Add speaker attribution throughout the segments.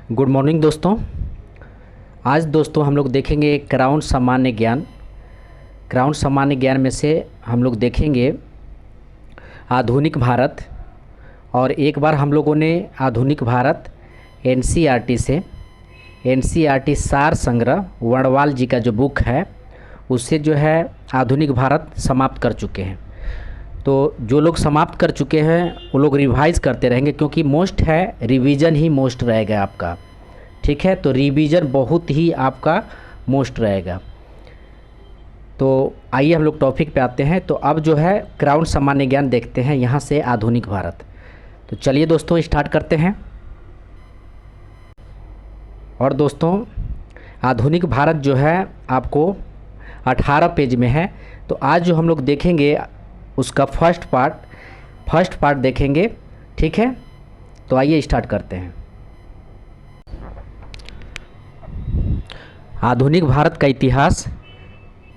Speaker 1: Good morning दोस्तों। आज दोस्तों हम लोग देखेंगे क्राउन सामान्य ज्ञान। क्राउन सामान्य ज्ञान में से हम लोग देखेंगे आधुनिक भारत। और एक बार हम लोगों ने आधुनिक भारत एनसीईआरटी से एनसीईआरटी सार संग्रह वर्णवाल जी का जो बुक है उससे जो है आधुनिक भारत समाप्त कर चुके हैं। तो जो लोग समाप्त कर चुके हैं वो लोग रिवाइज़ करते रहेंगे, क्योंकि मोस्ट है रिवीजन ही मोस्ट रहेगा आपका। ठीक है, तो रिवीजन बहुत ही आपका मोस्ट रहेगा। तो आइए हम लोग टॉपिक पे आते हैं। तो अब जो है क्राउन सामान्य ज्ञान देखते हैं यहाँ से आधुनिक भारत। तो चलिए दोस्तों स्टार्ट करते हैं। और दोस्तों आधुनिक भारत जो है आपको 18 पेज में है। तो आज जो हम लोग देखेंगे उसका फर्स्ट पार्ट देखेंगे। ठीक है, तो आइए स्टार्ट करते हैं। आधुनिक भारत का इतिहास,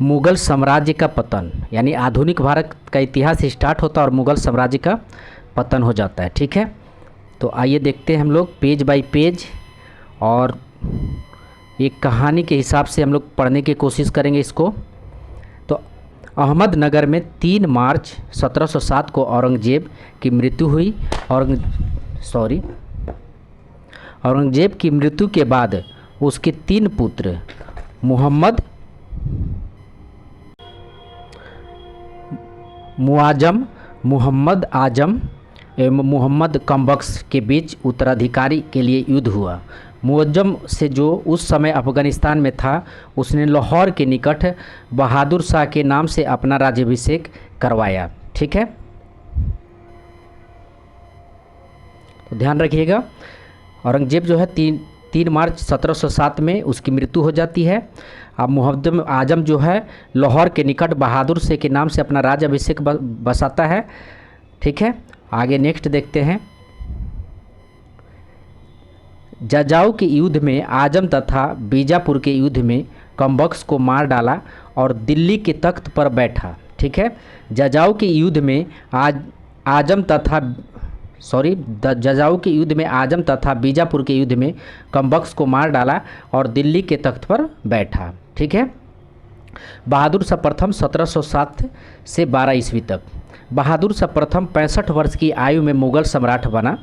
Speaker 1: मुग़ल साम्राज्य का पतन। यानी आधुनिक भारत का इतिहास स्टार्ट होता है और मुग़ल साम्राज्य का पतन हो जाता है। ठीक है, तो आइए देखते हैं हम लोग पेज बाय पेज, और एक कहानी के हिसाब से हम लोग पढ़ने की कोशिश करेंगे इसको। तो अहमदनगर में 3 मार्च 1707 को औरंगजेब की मृत्यु हुई। औरंगजेब की मृत्यु के बाद उसके 3 पुत्र मुहम्मद आजम एवं मुहम्मद कमबख्श के बीच उत्तराधिकारी के लिए युद्ध हुआ। मुअज्जम से जो उस समय अफ़गानिस्तान में था, उसने लाहौर के निकट बहादुर शाह के नाम से अपना राज्याभिषेक करवाया। ठीक है, तो ध्यान रखिएगा। औरंगजेब जो है 3 मार्च 1707 में उसकी मृत्यु हो जाती है। अब मुहम्मद आजम जो है लाहौर के निकट बहादुर शाह के नाम से अपना राज्याभिषेक बसाता है। ठीक है, आगे नेक्स्ट देखते हैं। जजाऊ के युद्ध में आजम तथा बीजापुर के युद्ध में कमबख्श को मार डाला और दिल्ली के तख्त पर बैठा। ठीक है, जजाऊ के युद्ध में जजाऊ के युद्ध में आजम तथा बीजापुर के युद्ध में कमबख्श को मार डाला और दिल्ली के तख्त पर बैठा। ठीक है, बहादुर शाह प्रथम 1707 से 12 ईस्वी तक। बहादुर शाह प्रथम 65 वर्ष की आयु में मुग़ल सम्राट बना।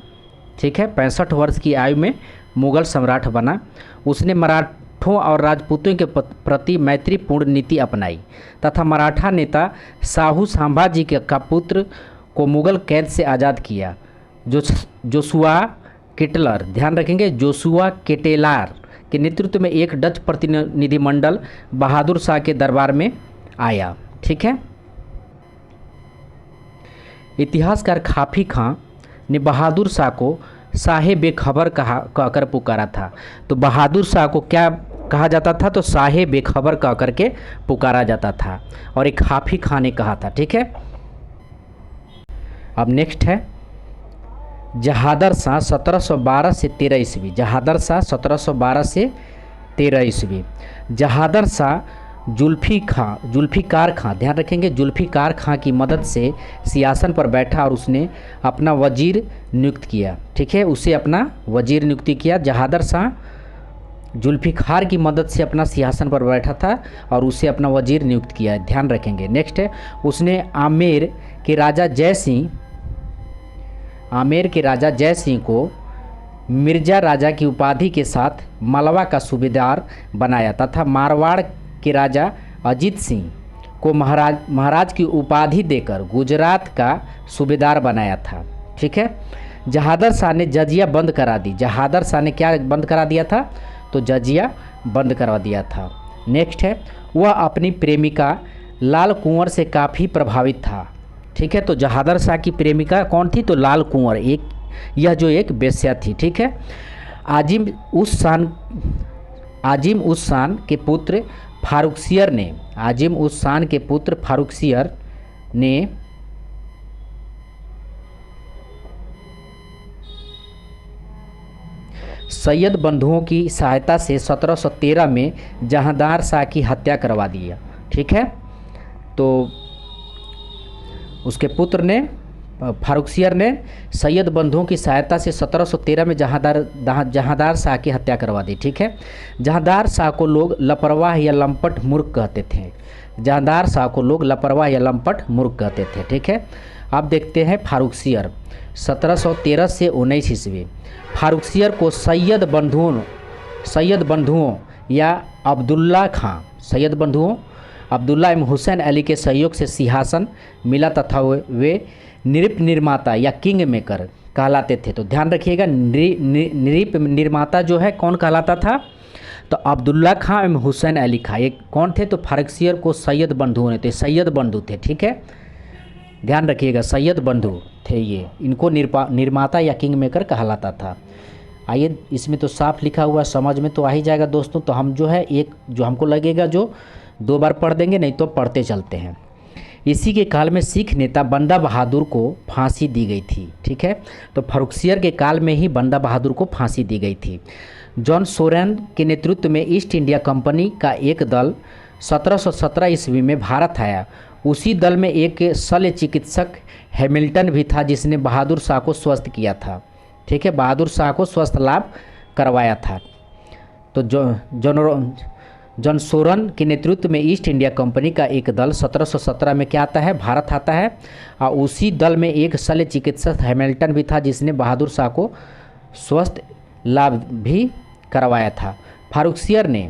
Speaker 1: ठीक है, 65 वर्ष की आयु में मुग़ल सम्राट बना। उसने मराठों और राजपूतों के प्रति मैत्रीपूर्ण नीति अपनाई तथा मराठा नेता शाहू संभाजी का पुत्र को मुग़ल कैद से आज़ाद किया। जोशुआ केटलर, ध्यान रखेंगे, जोशुआ केटेलार के नेतृत्व में एक डच प्रतिनिधिमंडल बहादुर शाह के दरबार में आया। ठीक है, इतिहासकार खाफी खां ने बहादुर शाह को शाहे बेखबर कहकर पुकारा था। तो बहादुर शाह को क्या कहा जाता था? तो शाहे बेखबर कह कर के पुकारा जाता था, और एक खाफी खां ने कहा था। ठीक है, अब नेक्स्ट है जहादर शाह 1712 से 13 ईस्वी। जहादर शाह 1712 से 13 ईस्वी। जहादर शाह जुल्फ़िकार खां, ध्यान रखेंगे, जुल्फ़िकार खां की मदद से सिंहासन पर बैठा और उसने अपना वजीर नियुक्त किया। ठीक है, उसे अपना वजीर नियुक्ति किया। जहादर शाह जुल्फ़िकार की मदद से अपना सिंहासन पर बैठा था और उसे अपना वजीर नियुक्त किया। ध्यान रखेंगे। नेक्स्ट है, उसने आमेर के राजा जय सिंह को मिर्ज़ा राजा की उपाधि के साथ मालवा का सूबेदार बनाया तथा मारवाड़ के राजा अजीत सिंह को महाराज की उपाधि देकर गुजरात का सूबेदार बनाया था। ठीक है, जहादर शाह ने जजिया बंद करा दी। जहादर शाह ने क्या बंद करा दिया था? तो जजिया बंद करा दिया था। नेक्स्ट है, वह अपनी प्रेमिका लाल कुंवर से काफ़ी प्रभावित था। ठीक है, तो जहादर शाह की प्रेमिका कौन थी? तो लाल कुंवर, यह जो एक वेश्या थी। ठीक है, आजिम उस शान के पुत्र फारुखसियर ने सैयद बंधुओं की सहायता से 1713 में जहांदार शाह की हत्या करवा दिया। ठीक है, तो उसके पुत्र ने फारुखसियर ने सैयद बंधुओं की सहायता से 1713 में जहांदार शाह की हत्या करवा दी। ठीक है, जहांदार शाह को लोग लापरवाह या लंपट मूर्ख कहते थे। जहांदार शाह को लोग लापरवाह या लंपट मूर्ख कहते थे। ठीक है, अब देखते हैं फारुखसियर 1713 से 19 ईस्वी। फारुखसियर को सैयद बंधुओं या अब्दुल्ला खां, सैयद बंधुओं अब्दुल्ला एवं हुसैन अली के सहयोग से सिंहासन मिला तथा वे नृप निर्माता या किंग मेकर कहलाते थे। तो ध्यान रखिएगा, नृप निर्माता जो है कौन कहलाता था, तो अब्दुल्ला खां एवं हुसैन अली खां। ये कौन थे, तो फारुखसियर को सैयद बंधुओं ने, तो सैयद बंधु थे। ठीक है, ध्यान रखिएगा, सैयद बंधु थे ये, इनको निर्माता या किंग मेकर कहलाता था। आइए, इसमें तो साफ लिखा हुआ समझ में तो आ ही जाएगा दोस्तों। तो हम जो है एक जो हमको लगेगा जो 2 बार पढ़ देंगे, नहीं तो पढ़ते चलते हैं। इसी के काल में सिख नेता बंदा बहादुर को फांसी दी गई थी। ठीक है, तो फारुखसियर के काल में ही बंदा बहादुर को फांसी दी गई थी। जॉन सोरेन के नेतृत्व में ईस्ट इंडिया कंपनी का एक दल 1717 ईस्वी में भारत आया। उसी दल में एक शल्य चिकित्सक हैमिल्टन भी था जिसने बहादुर शाह को स्वस्थ किया था। ठीक है, बहादुर शाह को स्वस्थ लाभ करवाया था। तो जॉन सोरेन के नेतृत्व में ईस्ट इंडिया कंपनी का एक दल 1717 में क्या आता है, भारत आता है। और उसी दल में एक शल्य चिकित्सक हैमिल्टन भी था जिसने बहादुर शाह को स्वस्थ लाभ भी करवाया था। फारुखसियर ने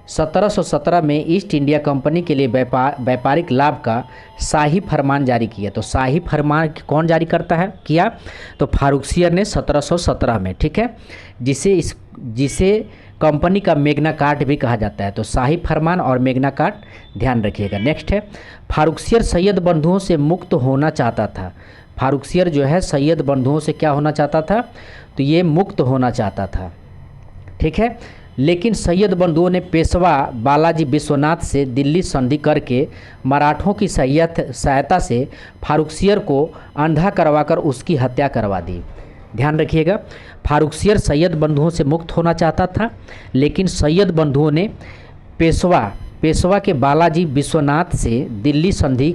Speaker 1: 1717 में ईस्ट इंडिया कंपनी के लिए व्यापारिक लाभ का शाही फरमान जारी किया। तो शाही फरमान कौन जारी करता है, किया, तो फारुखसियर ने 1717 में। ठीक है, जिसे कंपनी का मेग्ना कार्ट भी कहा जाता है। तो शाही फरमान और मेग्ना कार्ट ध्यान रखिएगा। नेक्स्ट है, फारुखसियर सैयद बंधुओं से मुक्त होना चाहता था। फारुखसियर जो है सैयद बंधुओं से क्या होना चाहता था, तो ये मुक्त होना चाहता था। ठीक है, लेकिन सैयद बंधुओं ने पेशवा बालाजी विश्वनाथ से दिल्ली संधि करके मराठों की सहायता से फारुखसियर को अंधा करवाकर उसकी हत्या करवा दी। ध्यान रखिएगा, फारुखसियर सैयद बंधुओं से मुक्त होना चाहता था, लेकिन सैयद बंधुओं ने पेशवा के बालाजी विश्वनाथ से दिल्ली संधि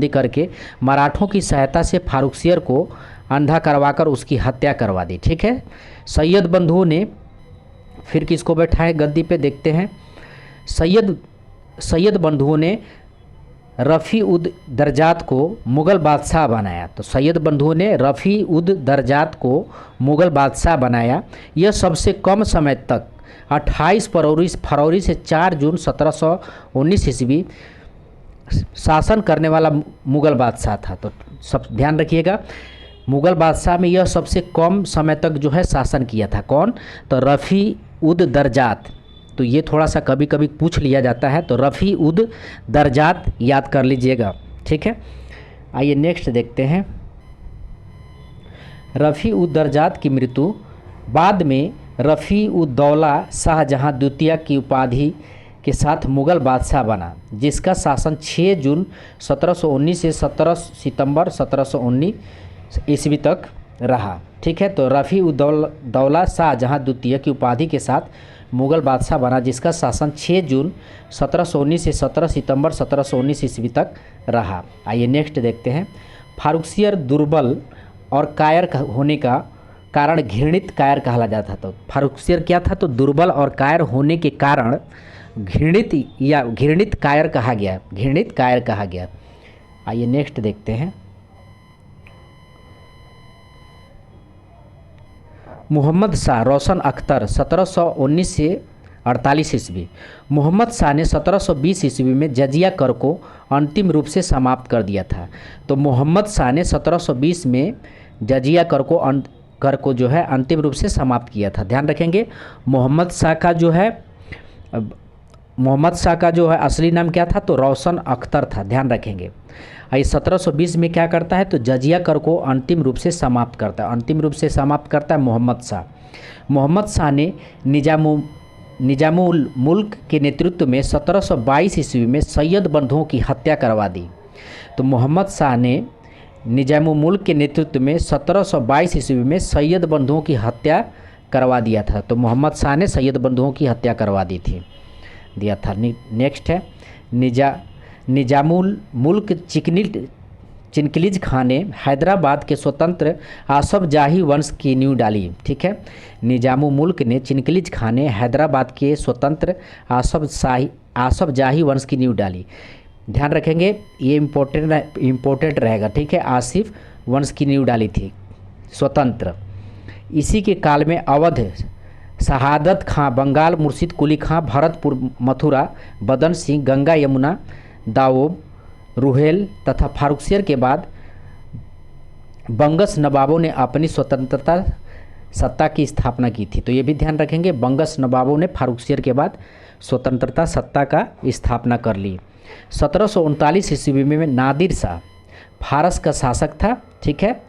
Speaker 1: करके मराठों की सहायता से फारुखसियर को अंधा करवाकर उसकी हत्या करवा दी। ठीक है, सैयद बंधुओं ने फिर किसको बैठाए गद्दी पे, देखते हैं। सैयद बंधुओं ने रफ़ी उद दरजात को मुग़ल बादशाह बनाया। तो सैयद बंधुओं ने रफ़ी उद दरजात को मुग़ल बादशाह बनाया। यह सबसे कम समय तक 28 फरवरी से 4 जून 1719 ईस्वी शासन करने वाला मुग़ल बादशाह था। तो सब ध्यान रखिएगा, मुग़ल बादशाह में यह सबसे कम समय तक जो है शासन किया था। कौन, तो रफ़ी उद दरजात। तो ये थोड़ा सा कभी कभी पूछ लिया जाता है, तो रफ़ी उद दरजात याद कर लीजिएगा। ठीक है, आइए नेक्स्ट देखते हैं। रफ़ी उद दरजात की मृत्यु बाद में रफ़ी उद दौला शाहजहाँ द्वितीय की उपाधि के साथ मुग़ल बादशाह बना, जिसका शासन 6 जून 1719 से 17 सितंबर 1719 ईस्वी तक रहा। ठीक है, तो रफ़ी उद दौला शाहजहाँ द्वितीय की उपाधि के साथ मुग़ल बादशाह बना, जिसका शासन 6 जून 1719 से 17 सितंबर 1719 ईस्वी तक रहा। आइए नेक्स्ट देखते हैं। फारुखसियर दुर्बल और कायर होने का कारण घृणित कायर कहा जाता था। तो फारुखसियर क्या था, तो दुर्बल और कायर होने के कारण घृणित कायर कहा गया। आइए नेक्स्ट देखते हैं। मोहम्मद शाह रोशन अख्तर 1719 से 48 ईस्वी। मोहम्मद शाह ने 1720 ईस्वी में जजिया कर को अंतिम रूप से समाप्त कर दिया था। तो मोहम्मद शाह ने 1720 में जजिया कर को जो है अंतिम रूप से समाप्त किया था। ध्यान रखेंगे, मोहम्मद शाह का जो है असली नाम क्या था, तो रोशन अख्तर था। ध्यान रखेंगे। 1720 में क्या करता है, तो जजिया कर को अंतिम रूप से समाप्त करता है मोहम्मद शाह। मोहम्मद शाह ने निजामुल मुल्क के नेतृत्व में 1722 ईस्वी में सैयद बंधुओं की हत्या करवा दी। तो मोहम्मद शाह ने निजामुल मुल्क के नेतृत्व में 1722 ईस्वी में सैयद बंधुओं की हत्या करवा दिया था। तो मोहम्मद शाह ने सैयद बंधुओं की हत्या करवा दिया था। नेक्स्ट है निजामुल मुल्क चिनकिलीज खां ने हैदराबाद के स्वतंत्र आसफ जाही वंश की नींव डाली। ठीक है, निजामुल मुल्क ने चिनकिलीज खां ने हैदराबाद के स्वतंत्र आसफ जाही वंश की नींव डाली। ध्यान रखेंगे, ये इम्पोर्टेंट रहेगा। ठीक है, आसिफ वंश की नींव डाली थी स्वतंत्र। इसी के काल में अवध शहादत खां, बंगाल मुर्शिद कुली खां, भरतपुर मथुरा बदन सिंह, गंगा यमुना दाऊद रुहेल तथा फारुखसियर के बाद बंगस नवाबों ने अपनी स्वतंत्रता सत्ता की स्थापना की थी। तो ये भी ध्यान रखेंगे, बंगस नवाबों ने फारुखसियर के बाद स्वतंत्रता सत्ता का स्थापना कर ली। 1739 ईस्वी में नादिर शाह फारस का शासक था। ठीक है,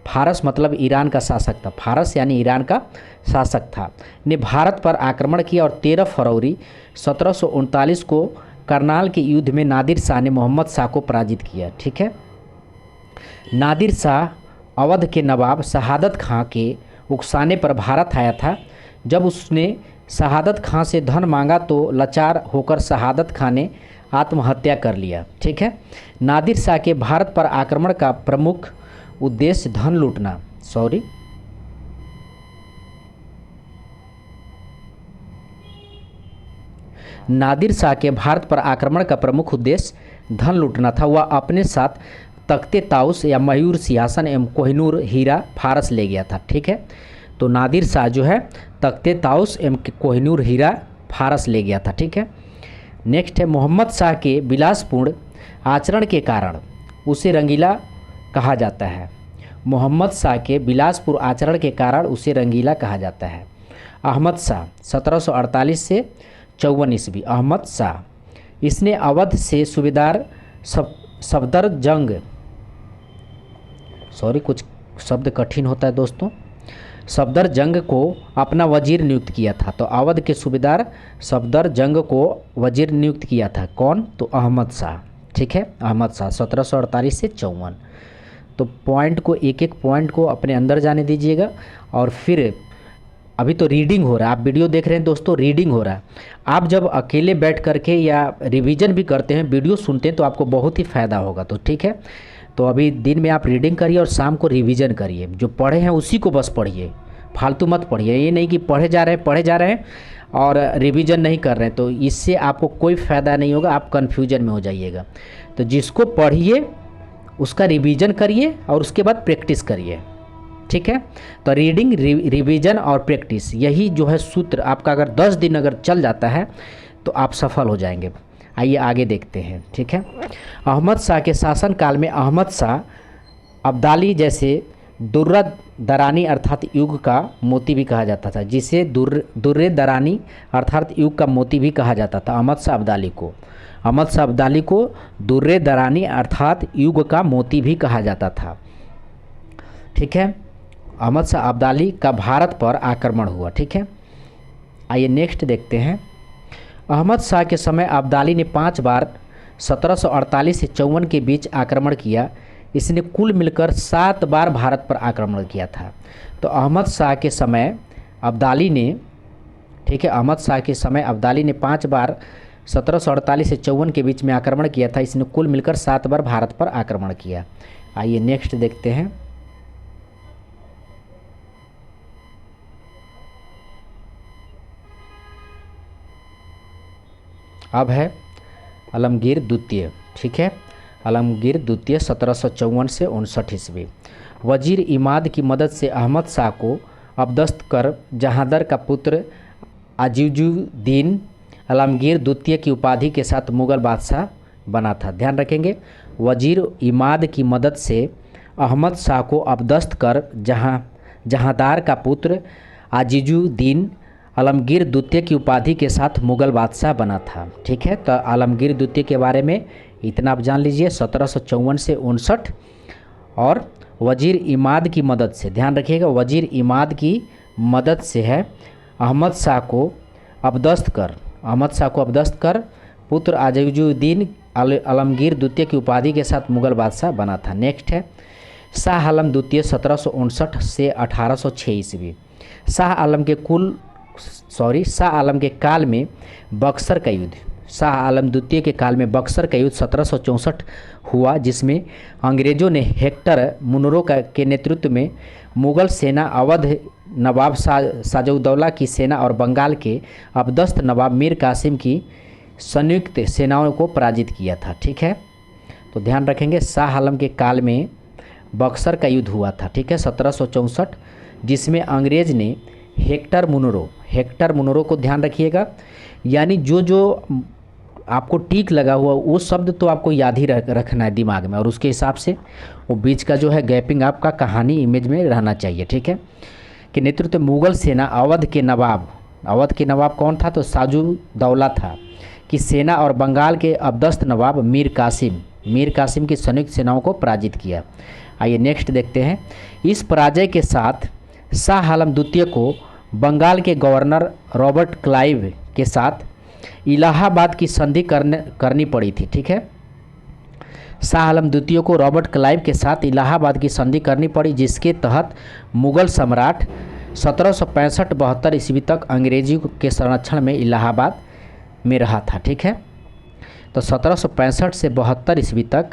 Speaker 1: फारस मतलब ईरान का शासक था, फारस यानी ईरान का शासक था, ने भारत पर आक्रमण किया और 13 फरवरी 1739 को करनाल के युद्ध में नादिर शाह ने मोहम्मद शाह को पराजित किया। ठीक है, नादिर शाह अवध के नवाब शहादत खां के उकसाने पर भारत आया था। जब उसने शहादत खां से धन मांगा तो लाचार होकर शहादत खां ने आत्महत्या कर लिया। ठीक है, नादिर शाह के भारत पर आक्रमण का प्रमुख उद्देश्य धन लूटना, नादिर शाह के भारत पर आक्रमण का प्रमुख उद्देश्य धन लूटना था। वह अपने साथ तख्ते ताउस या मयूर सिंहासन एवं कोहिनूर हीरा फारस ले गया था। ठीक है, तो नादिर शाह जो है तख्ते ताउस एवं कोहिनूर हीरा फारस ले गया था। ठीक है, नेक्स्ट है मोहम्मद शाह के विलासपूर्ण आचरण के कारण उसे रंगीला कहा जाता है। मोहम्मद शाह के विलासपूर्ण आचरण के कारण उसे रंगीला कहा जाता है। अहमद शाह 1748 से 54 ईस्वी। अहमद शाह, इसने अवध से सूबेदार सफदरजंग, कुछ शब्द कठिन होता है दोस्तों, सफदरजंग को अपना वजीर नियुक्त किया था। तो अवध के सूबेदार सफदरजंग को वजीर नियुक्त किया था। कौन? तो अहमद शाह। ठीक है, अहमद शाह 1748 से 54। तो पॉइंट को, एक एक पॉइंट को अपने अंदर जाने दीजिएगा। और फिर अभी तो रीडिंग हो रहा है, आप वीडियो देख रहे हैं दोस्तों, रीडिंग हो रहा है। आप जब अकेले बैठ करके या रिवीजन भी करते हैं, वीडियो सुनते हैं, तो आपको बहुत ही फ़ायदा होगा। तो ठीक है, तो अभी दिन में आप रीडिंग करिए और शाम को रिवीजन करिए। जो पढ़े हैं उसी को बस पढ़िए, फालतू मत पढ़िए। ये नहीं कि पढ़े जा रहे हैं और रिवीजन नहीं कर रहे हैं, तो इससे आपको कोई फ़ायदा नहीं होगा, आप कन्फ्यूजन में हो जाइएगा। तो जिसको पढ़िए उसका रिवीजन करिए और उसके बाद प्रैक्टिस करिए। ठीक है, तो रीडिंग, रिवीजन और प्रैक्टिस, यही जो है सूत्र आपका अगर 10 दिन अगर चल जाता है तो आप सफल हो जाएंगे। आइए आगे देखते हैं। ठीक है, अहमद शाह के शासनकाल में अहमद शाह अब्दाली जैसे दुर्र दरानी अर्थात युग का मोती भी कहा जाता था, जिसे दुर्र दरानी अर्थात युग का मोती भी कहा जाता था। अहमद शाह अब्दाली को दुर्र दरानी अर्थात युग का मोती भी कहा जाता था। ठीक है, अहमद शाह अब्दाली का भारत पर आक्रमण हुआ। ठीक है, आइए नेक्स्ट देखते हैं। अहमद शाह के समय अब्दाली ने 5 बार 1748 से 54 के बीच आक्रमण किया। इसने कुल मिलकर 7 बार भारत पर आक्रमण किया था। तो अहमद शाह के समय अब्दाली ने, ठीक है, अहमद शाह के समय अब्दाली ने 5 बार 1748 से 54 के बीच में आक्रमण किया था। इसने कुल मिलकर 7 बार भारत पर आक्रमण किया। आइए नेक्स्ट देखते हैं। अब है आलमगीर द्वितीय। ठीक है, आलमगीर द्वितीय 1754 से 59 ईस्वी। वजीर इमाद की मदद से अहमद शाह को अबदस्त कर जहांदर का पुत्र अजीजुद्दीन आलमगीर द्वितीय की उपाधि के साथ मुगल बादशाह बना था। ध्यान रखेंगे, वजीर इमाद की मदद से अहमद शाह को अबदस्त कर जहांदार का पुत्र अजीजुद्दीन आलमगीर द्वितीय की उपाधि के साथ मुगल बादशाह बना था। ठीक है, तो आलमगीर द्वितीय के बारे में इतना आप जान लीजिए, 1754 से 59। और वजीर इमाद की मदद से, ध्यान रखिएगा, वजीर इमाद की मदद से है अहमद शाह को अबदस्त कर पुत्र अजीजुद्दीन आलमगीर द्वितीय की उपाधि के साथ मुगल बादशाह बना था। नेक्स्ट है शाह आलम द्वितीय 1759 से 1806 ईस्वी। शाह आलम के काल में बक्सर का युद्ध, शाह आलम द्वितीय के काल में बक्सर का युद्ध 1764 हुआ, जिसमें अंग्रेज़ों ने हेक्टर मुनरो के नेतृत्व में मुग़ल सेना, अवध नवाब साजउद्दौला की सेना और बंगाल के अबदस्त नवाब मीर कासिम की संयुक्त सेनाओं को पराजित किया था। ठीक है, तो ध्यान रखेंगे शाह आलम के काल में बक्सर का युद्ध हुआ था। ठीक है, 1764, जिसमें अंग्रेज़ ने हेक्टर मुनरो को ध्यान रखिएगा, यानी जो आपको टीक लगा हुआ वो शब्द तो आपको याद ही रखना है दिमाग में, और उसके हिसाब से वो बीच का जो है गैपिंग आपका कहानी इमेज में रहना चाहिए। ठीक है, कि नेतृत्व मुग़ल सेना, अवध के नवाब कौन था? तो साजउद्दौला था कि सेना और बंगाल के अबदस्त नवाब मीर कासिम की संयुक्त सेनाओं को पराजित किया। आइए नेक्स्ट देखते हैं। इस पराजय के साथ शाह आलम द्वितीय को बंगाल के गवर्नर रॉबर्ट क्लाइव के साथ इलाहाबाद की संधि करनी पड़ी थी। ठीक है, शाह आलम द्वितीय को रॉबर्ट क्लाइव के साथ इलाहाबाद की संधि करनी पड़ी, जिसके तहत मुग़ल सम्राट 1765-72 ईस्वी तक अंग्रेजी के संरक्षण में इलाहाबाद में रहा था। ठीक है, तो 1765 से 72 ईस्वी तक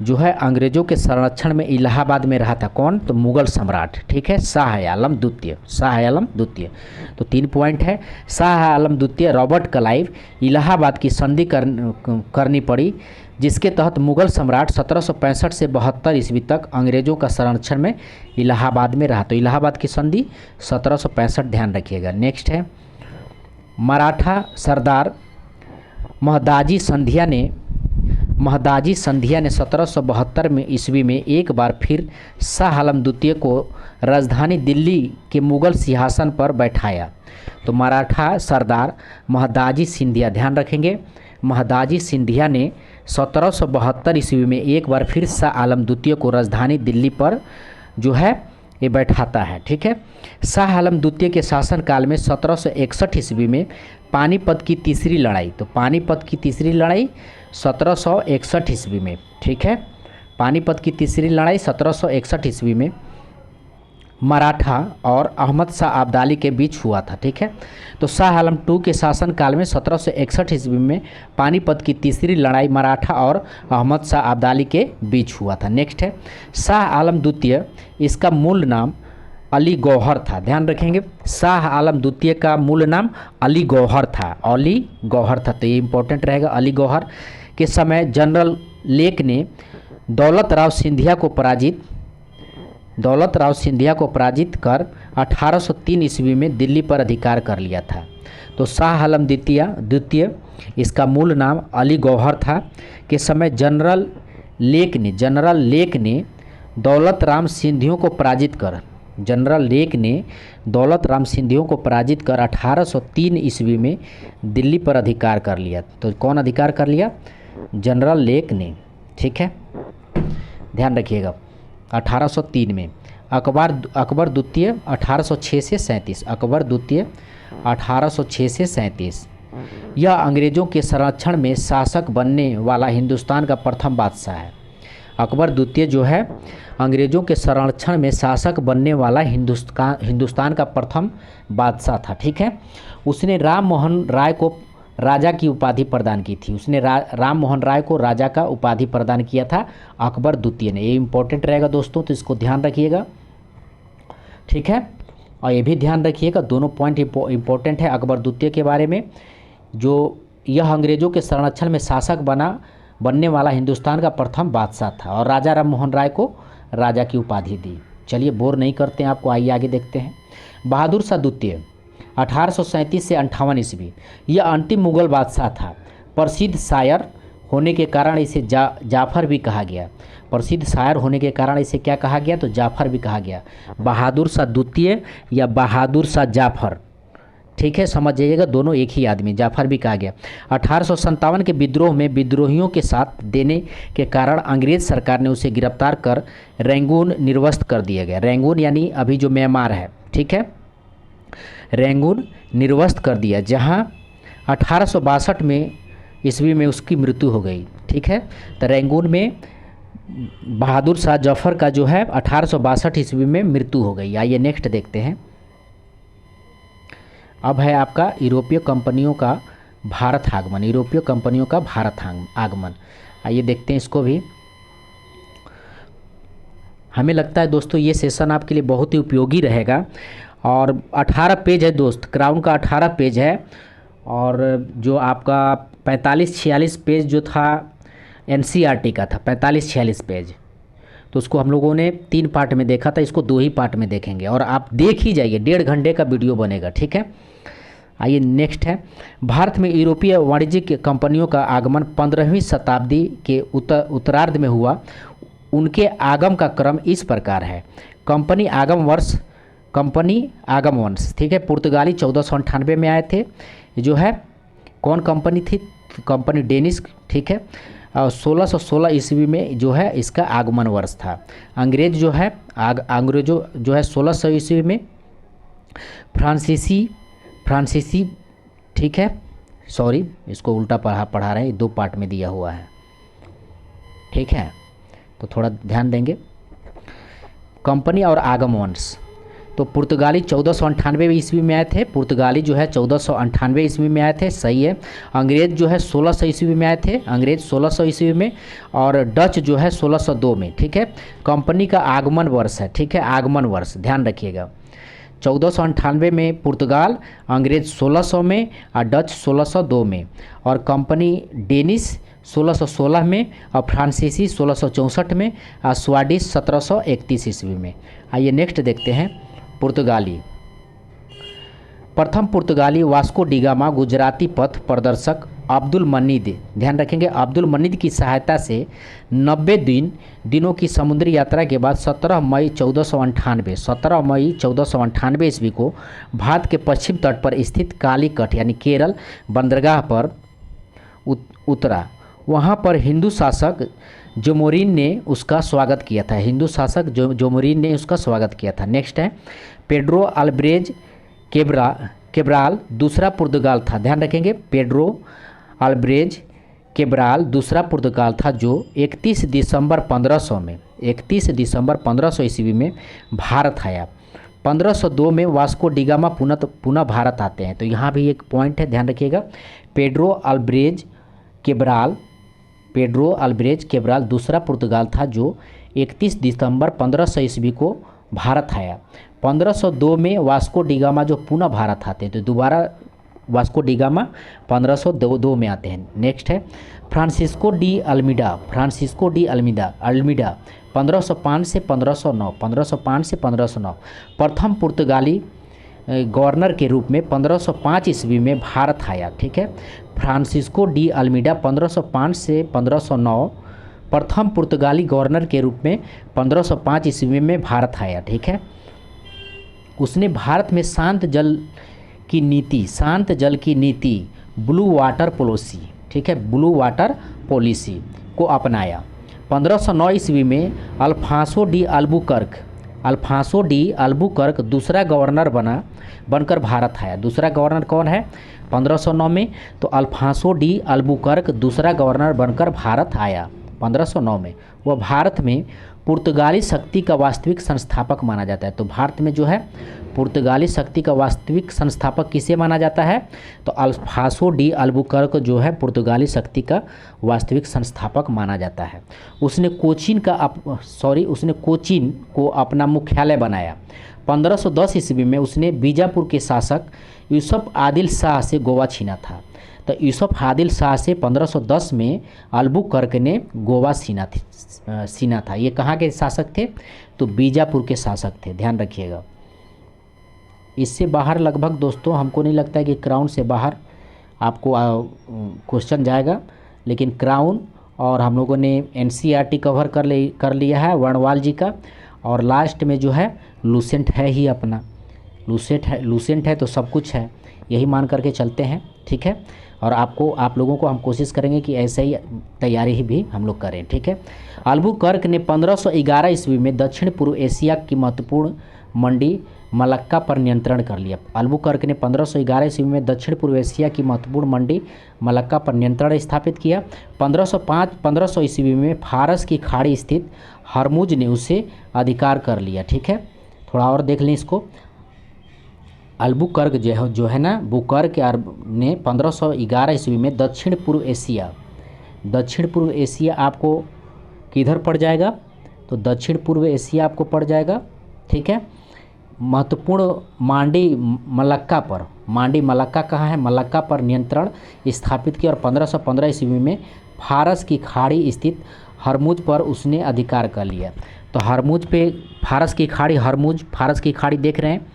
Speaker 1: जो है अंग्रेज़ों के संरक्षण में इलाहाबाद में रहा था। कौन? तो मुग़ल सम्राट। ठीक है, शाह आलम द्वितीय। तो 3 पॉइंट है। शाह आलम द्वितीय रॉबर्ट क्लाइव, इलाहाबाद की संधि करनी पड़ी, जिसके तहत मुग़ल सम्राट 1765 से 72 ईस्वी तक अंग्रेज़ों का संरक्षण में इलाहाबाद में रहा। तो इलाहाबाद की संधि 1765, ध्यान रखिएगा। नेक्स्ट है मराठा सरदार महदाजी संधिया ने 1772 में ईस्वी में एक बार फिर शाह आलम द्वितीय को राजधानी दिल्ली के मुग़ल सिंहासन पर बैठाया। तो मराठा सरदार महदाजी सिंधिया, ध्यान रखेंगे, महदाजी सिंधिया ने 1772 ईस्वी में एक बार फिर शाह आलम द्वितीय को राजधानी दिल्ली पर जो है ये बैठाता है। ठीक है, शाह आलम द्वितीय के शासनकाल में 1761 ईस्वी में पानीपत की तीसरी लड़ाई, तो पानीपत की तीसरी लड़ाई 1761 ईस्वी में। ठीक है, पानीपत की तीसरी लड़ाई 1761 ईस्वी में मराठा और अहमद शाह अब्दाली के बीच हुआ था। ठीक है, तो शाह आलम II के शासनकाल में 1761 ईस्वी में पानीपत की तीसरी लड़ाई मराठा और अहमद शाह अब्दाली के बीच हुआ था। नेक्स्ट है शाह आलम द्वितीय, इसका मूल नाम अली गौहर था। ध्यान रखेंगे, शाह आलम द्वितीय का मूल नाम अली गौहर था। तो ये इंपॉर्टेंट रहेगा। अली गौहर के समय जनरल लेक ने दौलत राव सिंधिया को पराजित कर 1803 ईस्वी में दिल्ली पर अधिकार कर लिया था। तो शाह आलम द्वितीय, इसका मूल नाम अली गौहर था, के समय जनरल लेक ने दौलत राम सिंधियों को पराजित कर 1803 ईस्वी में दिल्ली पर अधिकार कर लिया। तो कौन अधिकार कर लिया? जनरल लेक ने। ठीक है, ध्यान रखिएगा। 1803 में अकबर द्वितीय 1806 से 37, अकबर द्वितीय 1806 से 37, यह अंग्रेज़ों के संरक्षण में शासक बनने वाला हिंदुस्तान का प्रथम बादशाह है। अकबर द्वितीय जो है अंग्रेज़ों के संरक्षण में शासक बनने वाला हिंदुस्तान का प्रथम बादशाह था। ठीक है, उसने राम मोहन राय को राजा की उपाधि प्रदान की थी। राम मोहन राय को राजा का उपाधि प्रदान किया था अकबर द्वितीय ने। ये इंपॉर्टेंट रहेगा दोस्तों, तो इसको ध्यान रखिएगा। ठीक है, और ये भी ध्यान रखिएगा, दोनों पॉइंट इंपॉर्टेंट है अकबर द्वितीय के बारे में, जो यह अंग्रेज़ों के संरक्षण में शासक बनने वाला हिंदुस्तान का प्रथम बादशाह था, और राजा राम मोहन राय को राजा की उपाधि दी। चलिए बोर नहीं करते हैं आपको, आइए आगे देखते हैं। बहादुर शाह द्वितीय 1837 से 58 ईस्वी, यह अंतिम मुग़ल बादशाह था। प्रसिद्ध शायर होने के कारण इसे जाफ़र भी कहा गया। प्रसिद्ध शायर होने के कारण इसे क्या कहा गया? तो जाफ़र भी कहा गया। बहादुर शाह द्वितीय या बहादुर शाह जाफ़र, ठीक है, समझ जाइएगा, दोनों एक ही आदमी, जाफ़र भी कहा गया। 1857 के विद्रोह में विद्रोहियों के साथ देने के कारण अंग्रेज़ सरकार ने उसे गिरफ्तार कर रंगून निर्वस्त कर दिया गया। रंगून यानी अभी जो म्यांमार है, ठीक है, रंगून निर्वस्त कर दिया, जहां 1862 में ईस्वी में उसकी मृत्यु हो गई। ठीक है, तो रंगून में बहादुर शाह जफ़र का जो है 1862 ईस्वी में मृत्यु हो गई। आइए नेक्स्ट देखते हैं। अब है आपका यूरोपीय कंपनियों का भारत आगमन, यूरोपीय कंपनियों का भारत आगमन। आइए देखते हैं इसको भी। हमें लगता है दोस्तों ये सेशन आपके लिए बहुत ही उपयोगी रहेगा। और 18 पेज है दोस्त, क्राउन का 18 पेज है। और जो आपका 45-46 पेज जो था एनसीईआरटी का था, 45-46 पेज, तो उसको हम लोगों ने 3 पार्ट में देखा था, इसको 2 ही पार्ट में देखेंगे। और आप देख ही जाइए, 1.5 घंटे का वीडियो बनेगा, ठीक है। आइए नेक्स्ट है, भारत में यूरोपीय वाणिज्यिक कंपनियों का आगमन 15वीं शताब्दी के उत्तरार्ध में हुआ। उनके आगम का क्रम इस प्रकार है। कंपनी आगम वंश, ठीक है, पुर्तगाली 1498 में आए थे। जो है कौन कंपनी थी? कंपनी डेनिश, ठीक है। 1616 ईस्वी में जो है इसका आगमन वर्ष था। अंग्रेज जो है अंग्रेजों जो है 1600 ईस्वी में। फ्रांसीसी, ठीक है, सॉरी इसको उल्टा पढ़ा रहे हैं, 2 पार्ट में दिया हुआ है, ठीक है, तो थोड़ा ध्यान देंगे। कंपनी और आगम वंश, तो पुर्तगाली 1498 ईस्वी में आए थे। पुर्तगाली जो है 1498 ईस्वी में आए थे, सही है। अंग्रेज जो है 1600 ईस्वी में आए थे, अंग्रेज 1600 ईस्वी में। और डच जो है 1602 में, ठीक है। कंपनी का आगमन वर्ष है, ठीक है, आगमन वर्ष ध्यान रखिएगा। 1498 में पुर्तगाल, अंग्रेज 1600 में और डच 1602 में। और कंपनी डेनिश 1616 में और फ्रांसीसी 1664 में और स्वीडिश 1731 ईस्वी में। आइए नेक्स्ट देखते हैं। पुर्तगाली, प्रथम पुर्तगाली वास्को डिगामा गुजराती पथ प्रदर्शक अब्दुल मन्नीद, ध्यान रखेंगे, अब्दुल मन्नीद की सहायता से 90 दिनों की समुद्री यात्रा के बाद 17 मई 1498 ईस्वी को भारत के पश्चिम तट पर स्थित कालीकट यानी केरल बंदरगाह पर उतरा। वहाँ पर हिंदू शासक जोमोरिन ने उसका स्वागत किया था। हिंदू शासक जोमोरिन ने उसका स्वागत किया था। नेक्स्ट है पेड्रो अल्ब्रेज केब्राल दूसरा पुर्तगाल था, ध्यान रखेंगे, पेड्रो अल्ब्रेज केब्राल दूसरा पुर्तगाल था जो 31 दिसंबर 1500 ईस्वी में भारत आया। 1502 में वास्को डिगामा पुनः भारत आते हैं। तो यहाँ भी एक पॉइंट है, ध्यान रखिएगा। पेड्रो अल्ब्रेज केब्राल दूसरा पुर्तगाल था जो 31 दिसंबर 1500 ईस्वी को भारत आया। 1502 में वास्को डिगामा जो पुनः भारत आते हैं, तो दोबारा वास्को डिगामा 1502 में आते हैं। नेक्स्ट है फ्रांसिस्को डी अल्मीडा 1505 से 1509 प्रथम पुर्तगाली गवर्नर के रूप में 1505 ईस्वी में भारत आया, ठीक है। फ्रांसिस्को डी अल्मीडा 1505 से 1509 प्रथम पुर्तगाली गवर्नर के रूप में 1505 ईस्वी में भारत आया, ठीक है। उसने भारत में शांत जल की नीति ब्लू वाटर पॉलिसी, ठीक है, ब्लू वाटर पॉलिसी को अपनाया। 1509 ईस्वी में अल्फांसो डी अल्बुकर्क दूसरा गवर्नर बनकर भारत आया। दूसरा गवर्नर कौन है 1509 में? तो अल्फांसो डी अल्बुकर्क दूसरा गवर्नर बनकर भारत आया 1509 में। वह भारत में पुर्तगाली शक्ति का वास्तविक संस्थापक माना जाता है। तो भारत में जो है पुर्तगाली शक्ति का वास्तविक संस्थापक किसे माना जाता है? तो अल्फांसो डी अल्बुकर्क जो है पुर्तगाली शक्ति का वास्तविक संस्थापक माना जाता है। उसने कोचीन को अपना मुख्यालय बनाया। 1510 ईस्वी में उसने बीजापुर के शासक यूसुफ आदिल शाह से गोवा छीना था। तो यूसुफ आदिल शाह से 1510 में अल्बुकर्क ने गोवा छीना था। ये कहाँ के शासक थे? तो बीजापुर के शासक थे, ध्यान रखिएगा। इससे बाहर लगभग दोस्तों हमको नहीं लगता है कि क्राउन से बाहर आपको क्वेश्चन जाएगा, लेकिन क्राउन और हम लोगों ने एनसीईआरटी कवर कर लिया है वर्णवाल जी का। और लास्ट में जो है लूसेंट है ही अपना, लूसेंट है तो सब कुछ है, यही मान करके चलते हैं, ठीक है। और आप लोगों को हम कोशिश करेंगे कि ऐसे ही तैयारी भी हम लोग करें, ठीक है। अल्बुकर्क ने 1511 ईस्वी में दक्षिण पूर्व एशिया की महत्वपूर्ण मंडी मलक्का पर नियंत्रण कर लिया। अल्बुकर्क ने 1511 ईस्वी में दक्षिण पूर्व एशिया की महत्वपूर्ण मंडी मलक्का पर नियंत्रण स्थापित किया। 1500 ईस्वी में फारस की खाड़ी स्थित हरमुज ने उसे अधिकार कर लिया, ठीक है। थोड़ा और देख लें इसको। अल्बुकर्क जो है ना, बुकर्क ने 1511 ईस्वी में दक्षिण पूर्व एशिया आपको किधर पड़ जाएगा, तो दक्षिण पूर्व एशिया आपको पड़ जाएगा। ठीक है, महत्वपूर्ण मांडी मलक्का कहाँ है, मलक्का पर नियंत्रण स्थापित किया और 1515 ईस्वी में फारस की खाड़ी स्थित हरमुज पर उसने अधिकार कर लिया। तो हरमुज पे फारस की खाड़ी देख रहे हैं,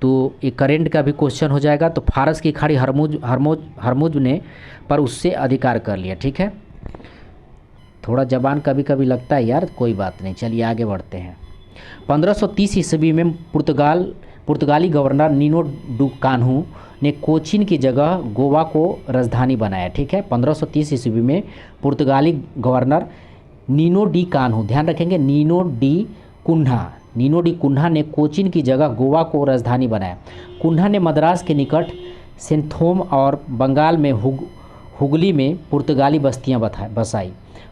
Speaker 1: तो एक करेंट का भी क्वेश्चन हो जाएगा। तो फारस की खाड़ी हरमुज ने पर उससे अधिकार कर लिया। ठीक है, थोड़ा जबान कभी कभी लगता है यार, कोई बात नहीं, चलिए आगे बढ़ते हैं। 1530 ईस्वी में पुर्तगाली गवर्नर नीनो डू कान्हू ने कोचीन की जगह गोवा को राजधानी बनाया। ठीक है, 1530 ईस्वी में पुर्तगाली गवर्नर नीनो डी कान्हू, ध्यान रखेंगे, नीनो डी कुन्हा ने कोचीन की जगह गोवा को राजधानी बनाया। कुन्हा ने मद्रास के निकट सेंथोम और बंगाल में हुगली में पुर्तगाली बस्तियां बसाई।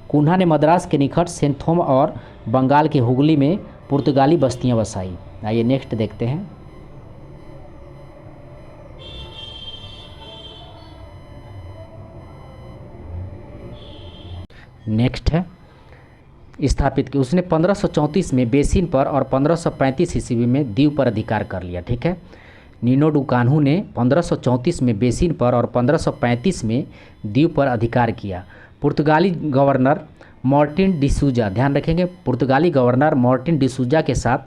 Speaker 1: कुन्हा ने मद्रास के निकट सेंथोम और बंगाल के हुगली में पुर्तगाली बस्तियां बसाई। आइए नेक्स्ट देखते हैं। नेक्स्ट है स्थापित की उसने 1534 में बेसिन पर और 1535 ईस्वी में दीव पर अधिकार कर लिया। ठीक है, नीनो डू कान्हू ने 1534 में बेसिन पर और 1535 में दीव पर अधिकार किया। पुर्तगाली गवर्नर मार्टिन डिसूजा, ध्यान रखेंगे, पुर्तगाली गवर्नर मार्टिन डिसूजा के साथ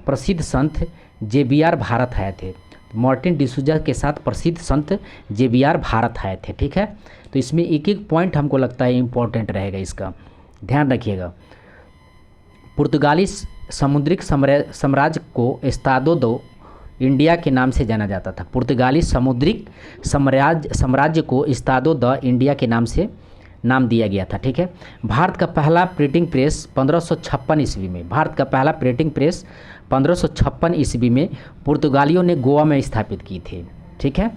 Speaker 1: प्रसिद्ध संत जेबियार भारत आए थे। मार्टिन डिसूजा के साथ प्रसिद्ध संत जेबियार भारत आए थे। ठीक है, तो इसमें एक एक पॉइंट हमको लगता है इम्पोर्टेंट रहेगा, इसका ध्यान रखिएगा। पुर्तगाली समुद्रिक साम्राज्य को एस्तादो दो इंडिया के नाम से जाना जाता था। पुर्तगाली समुद्रिक साम्राज्य को एस्तादो द इंडिया के नाम से नाम दिया गया था। ठीक है, भारत का पहला प्रिंटिंग प्रेस 1556 ईस्वी में, 1556 ईस्वी में पुर्तगालियों ने गोवा में स्थापित की थी। ठीक है,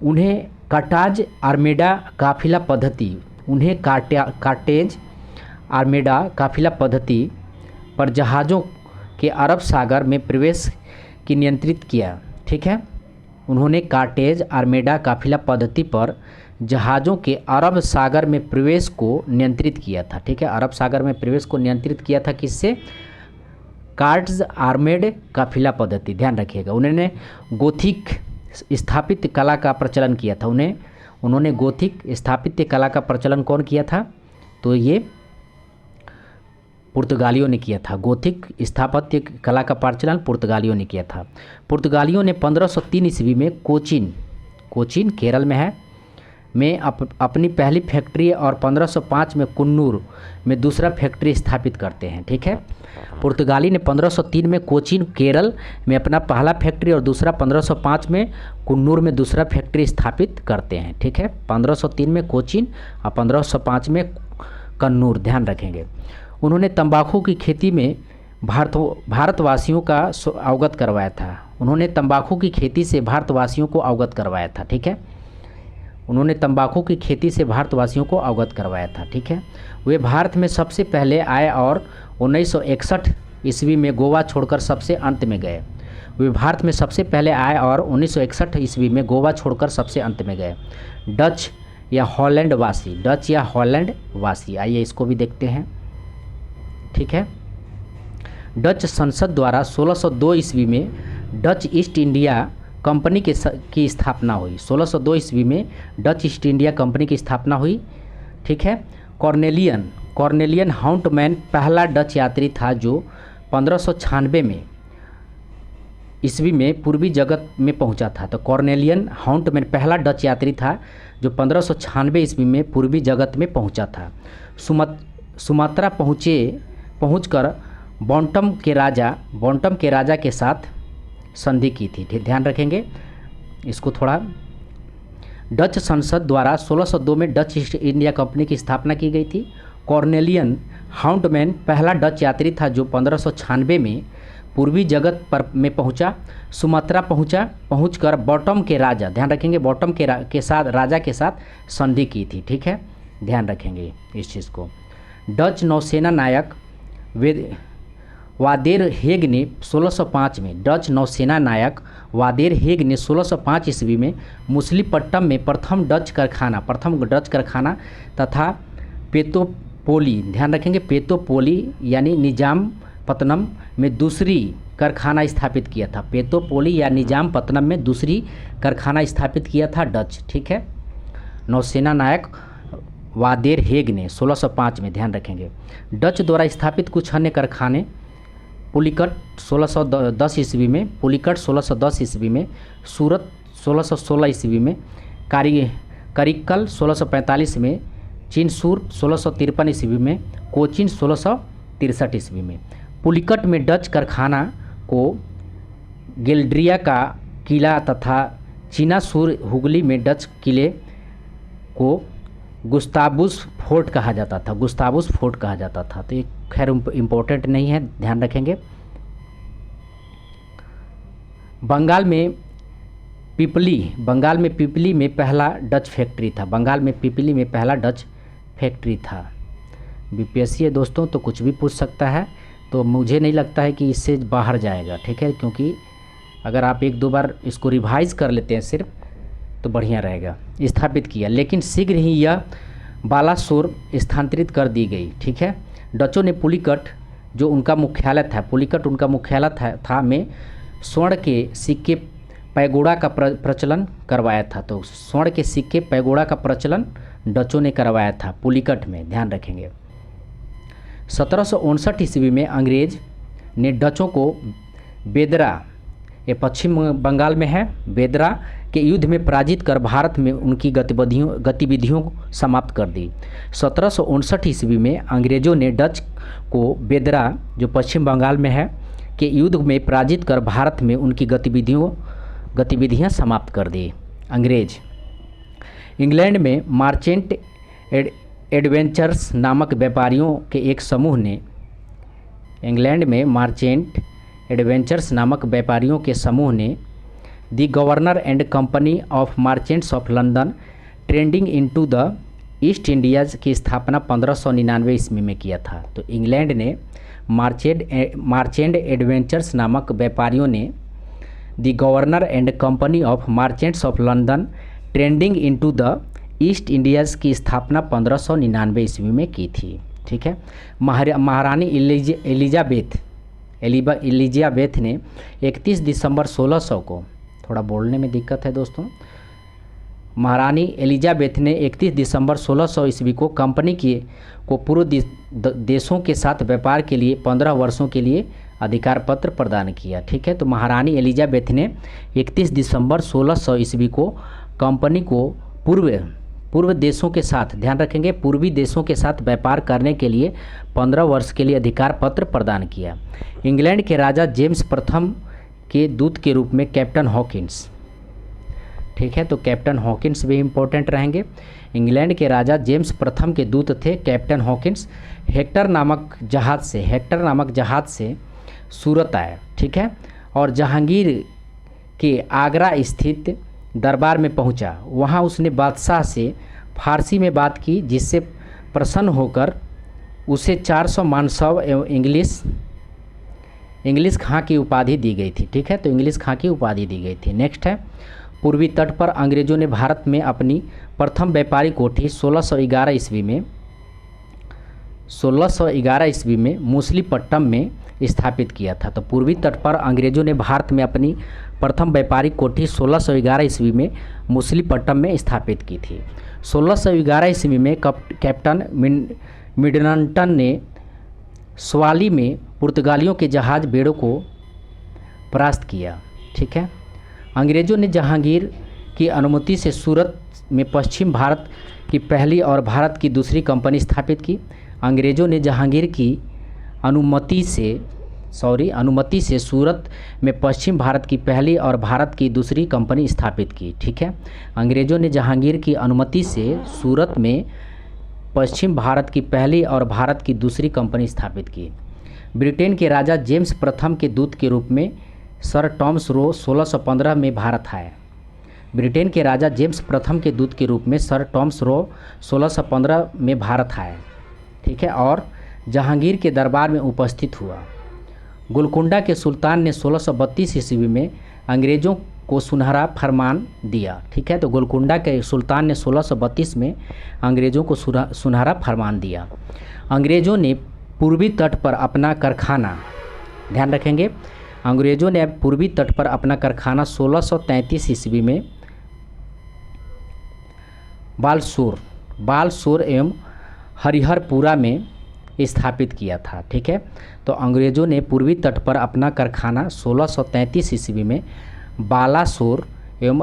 Speaker 1: उन्हें कार्टेज आर्मेडा काफिला पद्धति पर जहाज़ों के अरब सागर में प्रवेश की नियंत्रित किया। ठीक है, उन्होंने कार्टेज आर्मेडा काफिला पद्धति पर जहाज़ों के अरब सागर में प्रवेश को नियंत्रित किया था। ठीक है, अरब सागर में प्रवेश को नियंत्रित किया था किससे, कार्टेज आर्मेड काफिला पद्धति, ध्यान रखिएगा। उन्होंने गोथिक स्थापित्य कला का प्रचलन किया था। उन्होंने गोथिक स्थापित्य कला का प्रचलन कौन किया था, तो ये पुर्तगालियों ने किया था। गोथिक स्थापत्य कला का प्रचलन पुर्तगालियों ने किया था। पुर्तगालियों ने 1503 ईस्वी में कोचीन केरल में है में अपनी पहली फैक्ट्री और 1505 में कुन्नूर में दूसरा फैक्ट्री स्थापित करते हैं। ठीक है, पुर्तगाली ने 1503 में कोचीन केरल में अपना पहला फैक्ट्री और दूसरा 1505 में कुन्नूर में दूसरा फैक्ट्री स्थापित करते हैं। ठीक है, 1503 में कोचीन और 1505 में कन्नूर, ध्यान रखेंगे। उन्होंने तंबाकू की खेती में भारतवासियों का अवगत करवाया था। उन्होंने तंबाकू की खेती से भारतवासियों को अवगत करवाया था। ठीक है, उन्होंने तंबाकू की खेती से भारतवासियों को अवगत करवाया था। ठीक है, वे भारत में सबसे पहले आए और 1961 ईस्वी में गोवा छोड़कर सबसे अंत में गए। वे भारत में सबसे पहले आए और 1961 ईस्वी में गोवा छोड़कर सबसे अंत में गए। डच या हॉलैंड वासी, आइए इसको भी देखते हैं। ठीक है, डच संसद द्वारा 1602 ईस्वी में डच ईस्ट इंडिया कंपनी की स्थापना हुई। 1602 ईस्वी में डच ईस्ट इंडिया कंपनी की स्थापना हुई। ठीक है, कॉर्नेलियन हाउंटमैन पहला डच यात्री था जो 1596 में ईस्वी में पूर्वी जगत में पहुंचा था। तो कॉर्नेलियन हाउंटमैन पहला डच यात्री था जो 1596 ईस्वी में पूर्वी जगत में पहुंचा था। सुमात्रा पहुंचकर बॉन्टम के राजा के साथ संधि की थी। ध्यान रखेंगे इसको थोड़ा। डच संसद द्वारा 1602 में डच ईस्ट इंडिया कंपनी की स्थापना की गई थी। कॉर्नेलियन हाउंटमैन पहला डच यात्री था जो 1596 में पूर्वी जगत पर में पहुंचा। सुमात्रा पहुंचकर बॉटम के राजा, ध्यान रखेंगे, बॉटम के साथ राजा के साथ संधि की थी। ठीक है, ध्यान रखेंगे इस चीज़ को। डच नौसेना नायक वादेर हेग ने 1605 में, डच नौसेना नायक वादेर हेग ने 1605 ईस्वी में मुसलीपट्टम में प्रथम डच कारखाना तथा पेतोपोली, ध्यान रखेंगे पेतोपोली यानी निजामपत्तनम में दूसरी कारखाना स्थापित किया था। पेतोपोली या निजामपत्तनम में दूसरी कारखाना स्थापित किया था डच, ठीक है। नौसेना नायक वादेर हेग ने 1605 में, ध्यान रखेंगे। डच द्वारा स्थापित कुछ अन्य कारखाने पुलिकट 1610 ईस्वी में, पुलिकट 1610 ईस्वी में, सूरत 1616 ईस्वी में, करिक्कल 1645 में, चिनसूर 1653 ईस्वी में, कोचिन 1663 ईस्वी में। पुलिकट में डच कारखाना को गेल्ड्रिया का किला तथा चिनासूर हुगली में डच किले को गुस्ताबुस फोर्ट कहा जाता था, गुस्ताबुस फोर्ट कहा जाता था। तो ये खैर इम्पोर्टेंट नहीं है, ध्यान रखेंगे। बंगाल में पिपली में पहला डच फैक्ट्री था, बंगाल में पिपली में पहला डच फैक्ट्री था। बीपीएससी है दोस्तों, तो कुछ भी पूछ सकता है, तो मुझे नहीं लगता है कि इससे बाहर जाएगा, ठीक है, क्योंकि अगर आप एक दो बार इसको रिवाइज कर लेते हैं सिर्फ तो बढ़िया रहेगा। स्थापित किया, लेकिन शीघ्र ही यह बालासोर स्थानांतरित कर दी गई, ठीक है। डचों ने पुलिकट जो उनका मुख्यालय था, पुलिकट उनका मुख्यालय था में स्वर्ण के सिक्के पैगोड़ा का प्रचलन करवाया था। तो स्वर्ण के सिक्के पैगोड़ा का प्रचलन डचों ने करवाया था पुलिकट में, ध्यान रखेंगे। 1759 ईस्वी में अंग्रेज ने डचों को बेदरा, ये पश्चिम बंगाल में है, बेदरा के युद्ध में पराजित कर भारत में उनकी गतिविधियों समाप्त कर दी। 1759 ईस्वी में अंग्रेज़ों ने डच को बेदरा जो पश्चिम बंगाल में है के युद्ध में पराजित कर भारत में उनकी गतिविधियां समाप्त कर दी अंग्रेज। इंग्लैंड में मार्चेंट एडवेंचर्स नामक व्यापारियों के एक समूह ने, इंग्लैंड में मार्चेंट एडवेंचर्स नामक व्यापारियों के समूह ने the governor and company of merchants of London trading into the East Indies की स्थापना 1599 ईस्वी में किया था। तो इंग्लैंड ने मार्चेंट एडवेंचर्स नामक व्यापारियों ने the governor and company of merchants of London trading into the East Indies की स्थापना 1599 ईस्वी में की थी, ठीक है। महारानी एलिजाबेथ ने 31 दिसंबर 1600 को, थोड़ा बोलने में दिक्कत है दोस्तों, महारानी एलिजाबेथ ने 31 दिसंबर 1600 ईस्वी को कंपनी को पूर्व देशों के साथ व्यापार के लिए 15 वर्षों के लिए अधिकार पत्र प्रदान किया, ठीक है। तो महारानी एलिजाबेथ ने 31 दिसंबर 1600 ईस्वी को कंपनी को पूर्व देशों के साथ, ध्यान रखेंगे, पूर्वी देशों के साथ व्यापार करने के लिए 15 वर्ष के लिए अधिकार पत्र प्रदान किया। इंग्लैंड के राजा जेम्स प्रथम के दूत के रूप में कैप्टन हॉकिंस, ठीक है, तो कैप्टन हॉकिंस भी इम्पोर्टेंट रहेंगे। इंग्लैंड के राजा जेम्स प्रथम के दूत थे कैप्टन हॉकिंस। हेक्टर नामक जहाज़ से सूरत आए, ठीक है, और जहांगीर के आगरा स्थित दरबार में पहुंचा। वहां उसने बादशाह से फारसी में बात की, जिससे प्रसन्न होकर उसे 400 मानसव एवं इंग्लिश खां की उपाधि दी गई थी, ठीक है, तो इंग्लिश खां की उपाधि दी गई थी। नेक्स्ट है, पूर्वी तट पर अंग्रेज़ों ने भारत में अपनी प्रथम व्यापारिक कोठी 1611 ईस्वी में मुसलीपट्टम में स्थापित किया था। तो पूर्वी तट पर अंग्रेज़ों ने भारत में अपनी प्रथम व्यापारिक कोठी 1611 ईस्वी में मुसलीपट्टम में स्थापित की थी। 1611 ईस्वी में कैप्टन मिडनटन ने स्वाली में पुर्तगालियों के जहाज़ बेड़ों को परास्त किया, ठीक है। अंग्रेज़ों ने जहांगीर की अनुमति से सूरत में पश्चिम भारत की पहली और भारत की दूसरी कंपनी स्थापित की। अंग्रेज़ों ने जहांगीर की अनुमति से सूरत में पश्चिम भारत की पहली और भारत की दूसरी कंपनी स्थापित की, ठीक है। अंग्रेज़ों ने जहांगीर की अनुमति से सूरत में पश्चिम भारत की पहली और भारत की दूसरी कंपनी स्थापित की। ब्रिटेन के राजा जेम्स प्रथम के दूत के रूप में सर टॉमस रो 1615 में भारत आए। ब्रिटेन के राजा जेम्स प्रथम के दूत के रूप में सर टॉमस रो 1615 में भारत आए, ठीक है, और जहांगीर के दरबार में उपस्थित हुआ। गोलकुंडा के सुल्तान ने 1632 ईस्वी में अंग्रेज़ों को सुनहरा फरमान दिया। ठीक है, तो गोलकुंडा के सुल्तान ने 1632 में अंग्रेज़ों को सुनहरा फरमान दिया। अंग्रेज़ों ने पूर्वी तट पर अपना कारखाना, ध्यान रखेंगे, अंग्रेज़ों ने पूर्वी तट पर अपना कारखाना 1633 ईस्वी में बालसोर एवं हरिहरपुरा में स्थापित किया था। ठीक है, तो अंग्रेज़ों ने पूर्वी तट पर अपना कारखाना 1633 ईस्वी में बालासोर एवं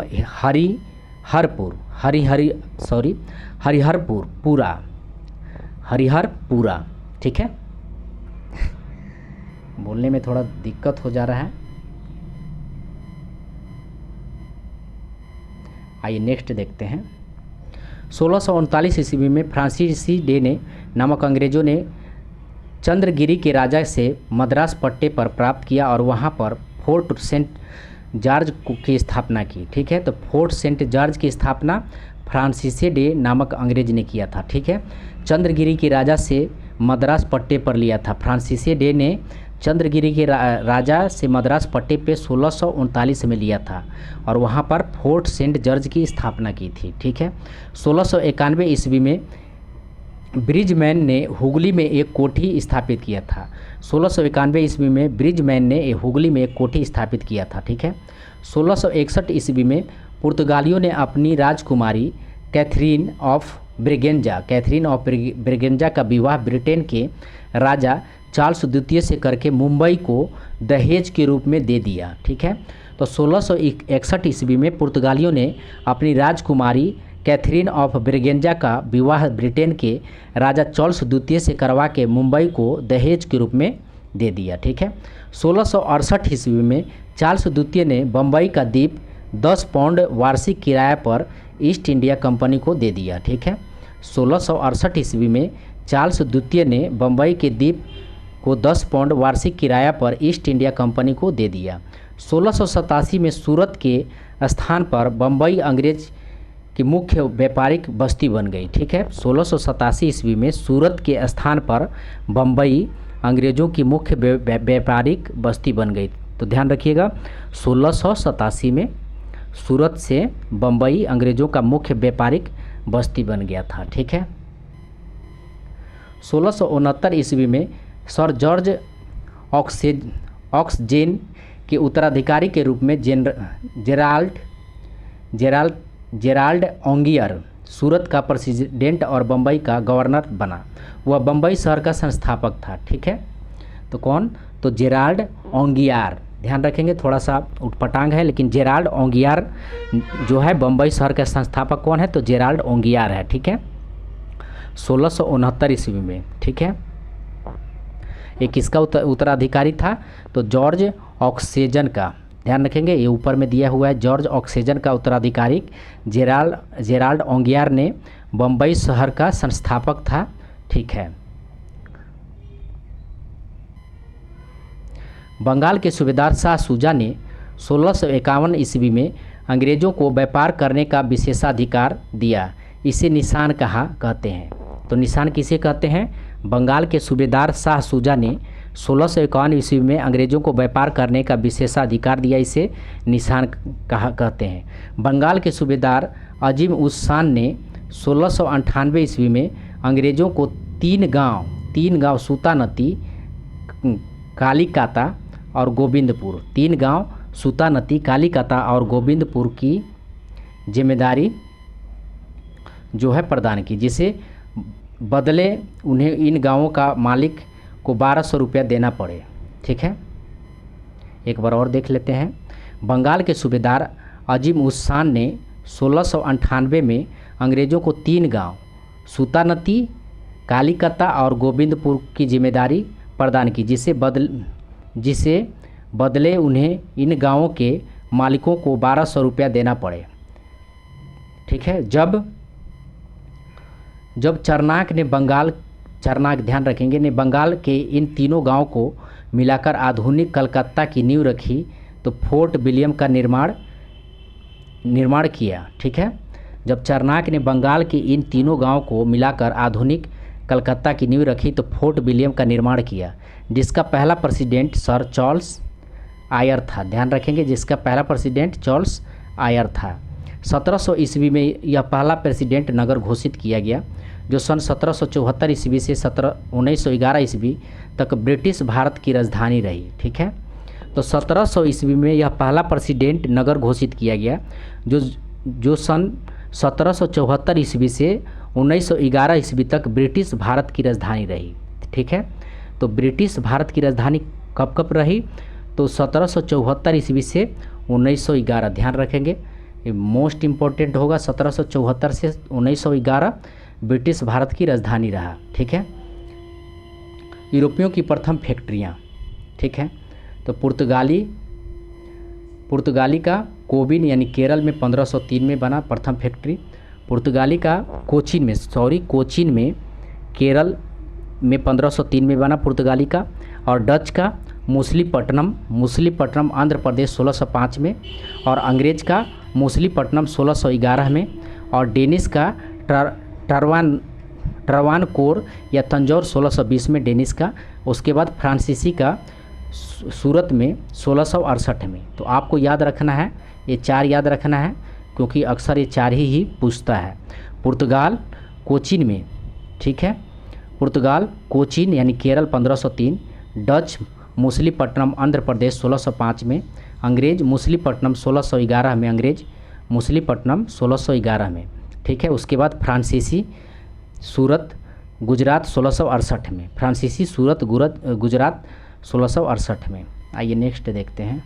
Speaker 1: हरिहरपुरा, ठीक है, बोलने में थोड़ा दिक्कत हो जा रहा है। आइए नेक्स्ट देखते हैं। 1639 ईस्वी में फ्रांसीसी डे ने नामक अंग्रेज़ों ने चंद्रगिरी के राजा से मद्रास पट्टे पर प्राप्त किया और वहां पर फोर्ट सेंट जॉर्ज की स्थापना की। ठीक है, तो फोर्ट सेंट जॉर्ज की स्थापना फ्रांसीसी डे नामक अंग्रेज ने किया था। ठीक है, चंद्रगिरी के राजा से मद्रास पट्टे पर लिया था। फ्रांसीसी डे ने चंद्रगिरी के राजा से मद्रास पट्टे पे 1639 में लिया था और वहाँ पर फोर्ट सेंट जॉर्ज की स्थापना की थी। ठीक है, 1691 ईस्वी में ब्रिजमैन ने हुगली में एक कोठी स्थापित किया था। 1691 ईस्वी में ब्रिजमैन ने हुगली में एक कोठी स्थापित किया था। ठीक है, 1661 ईस्वी में पुर्तगालियों ने अपनी राजकुमारी कैथरीन ऑफ ब्रिगेंजा का विवाह ब्रिटेन के राजा चार्ल्स द्वितीय से करके मुंबई को दहेज के रूप में दे दिया। ठीक है, तो 1661 ईस्वी में पुर्तगालियों ने अपनी राजकुमारी कैथरीन ऑफ ब्रिगेंजा का विवाह ब्रिटेन के राजा चार्ल्स द्वितीय से करवा के मुंबई को दहेज के रूप में दे दिया। ठीक है, 1668 ईस्वी में चार्ल्स द्वितीय ने बम्बई का द्वीप 10 पाउंड वार्षिक किराया पर ईस्ट इंडिया कंपनी को दे दिया। ठीक है, 1668 ईस्वी में चार्ल्स द्वितीय ने बम्बई के द्वीप को 10 पाउंड वार्षिक किराया पर ईस्ट इंडिया कंपनी को दे दिया। 1687 में सूरत के स्थान पर बम्बई अंग्रेज की मुख्य व्यापारिक बस्ती बन गई। ठीक है, 1687 ईस्वी में सूरत के स्थान पर बम्बई अंग्रेज़ों की मुख्य व्यापारिक बस्ती बन गई। तो ध्यान रखिएगा, 1687 में सूरत से बम्बई अंग्रेज़ों का मुख्य व्यापारिक बस्ती बन गया था। ठीक है, 1669 ईस्वी में सर जॉर्ज ऑक्सजेन के उत्तराधिकारी के रूप में जेराल्ड ओंगियर सूरत का प्रेसिडेंट और बम्बई का गवर्नर बना। वह बम्बई शहर का संस्थापक था। ठीक है, तो कौन? तो जेराल्ड ओंगियार, ध्यान रखेंगे, थोड़ा सा उटपटांग है, लेकिन जेराल्ड ओंगियार जो है बम्बई शहर का संस्थापक कौन है? तो जेराल्ड ओंगियार है। ठीक है, 1669 ईस्वी में। ठीक है, ये किसका उत्तराधिकारी था? तो जॉर्ज ऑक्सेजन का, ध्यान रखेंगे, ये ऊपर में दिया हुआ है, जॉर्ज ऑक्सेजन का उत्तराधिकारी जेराल्ड ओंगियार ने बम्बई शहर का संस्थापक था। ठीक है, बंगाल के सूबेदार शाह सूजा ने 1651 ईस्वी में अंग्रेज़ों को व्यापार करने का विशेषाधिकार दिया। इसे निशान कहते हैं। तो निशान किसे कहते हैं? बंगाल के सूबेदार शाह सूजा ने 1651 ईस्वी में अंग्रेज़ों को व्यापार करने का विशेषाधिकार दिया। इसे निशान कहते हैं। बंगाल के सूबेदार अजीम उस शान ने 1698 ईस्वी में अंग्रेज़ों को तीन गांव सूतानदी, कालीकाता और गोविंदपुर, 3 गांव सूतानदी, कालीकाता और गोविंदपुर की जिम्मेदारी जो है प्रदान की, जिसे बदले उन्हें इन गांवों का मालिक को 1200 रुपया देना पड़े। ठीक है, एक बार और देख लेते हैं। बंगाल के सूबेदार अजीम उस शान ने 1698 में अंग्रेज़ों को 3 गांव सूतानदी, कालीकता और गोविंदपुर की जिम्मेदारी प्रदान की, जिसे बदले उन्हें इन गांवों के मालिकों को 1200 रुपया देना पड़े। ठीक है, जब चरनाक, ध्यान रखेंगे, ने बंगाल के इन तीनों गांवों को मिलाकर आधुनिक कलकत्ता की नींव रखी, तो फोर्ट विलियम का निर्माण किया। ठीक है, जब चरनाक ने बंगाल के इन तीनों गांवों को मिलाकर आधुनिक कलकत्ता की नींव रखी तो फोर्ट विलियम का निर्माण किया, जिसका पहला प्रेसिडेंट सर चार्ल्स आयर था। ध्यान रखेंगे, जिसका पहला प्रेसिडेंट चार्ल्स आयर था। 1700 ईस्वी में यह पहला प्रेसिडेंट नगर घोषित किया गया, जो सन 1774 ईस्वी से 1911 ईस्वी तक ब्रिटिश भारत की राजधानी रही। ठीक है, तो 1700 ईस्वी में यह पहला प्रेसिडेंट नगर घोषित किया गया, जो सन 1774 ईस्वी से 1911 ईस्वी तक ब्रिटिश भारत की राजधानी रही। ठीक है, तो ब्रिटिश भारत की राजधानी कब कब रही, तो 1774 ईस्वी से 1911। ध्यान रखेंगे, ये मोस्ट इम्पोर्टेंट होगा। 1774 से 1911 ब्रिटिश भारत की राजधानी रहा। ठीक है, यूरोपियों की प्रथम फैक्ट्रियाँ। ठीक है, तो पुर्तगाली का कोबिन यानी केरल में 1503 में बना प्रथम फैक्ट्री। पुर्तगाली का कोचीन में केरल में 1503 में बना पुर्तगाली का। और डच का मुसलीपट्टनम आंध्र प्रदेश 1605 में। और अंग्रेज का मुसलीपट्टनम 1611 में। और डेनिश का ट्रावानकोर या तंजौर 1620 में डेनिश का। उसके बाद फ्रांसीसी का सूरत में 1668 में। तो आपको याद रखना है, ये 4 याद रखना है, क्योंकि अक्सर ये 4 ही पूछता है। पुर्तगाल कोचीन में, ठीक है, पुर्तगाल कोचीन यानी केरल 1503, डच मुसलीपट्टनम आंध्र प्रदेश 1605 में, अंग्रेज मुसलीपट्टनम 1611 में, अंग्रेज मुसलीपट्टनम 1611 में। ठीक है, उसके बाद फ्रांसीसी सूरत गुजरात 1668 में, फ्रांसीसी सूरत गुजरात 1668 में। आइए नेक्स्ट देखते हैं।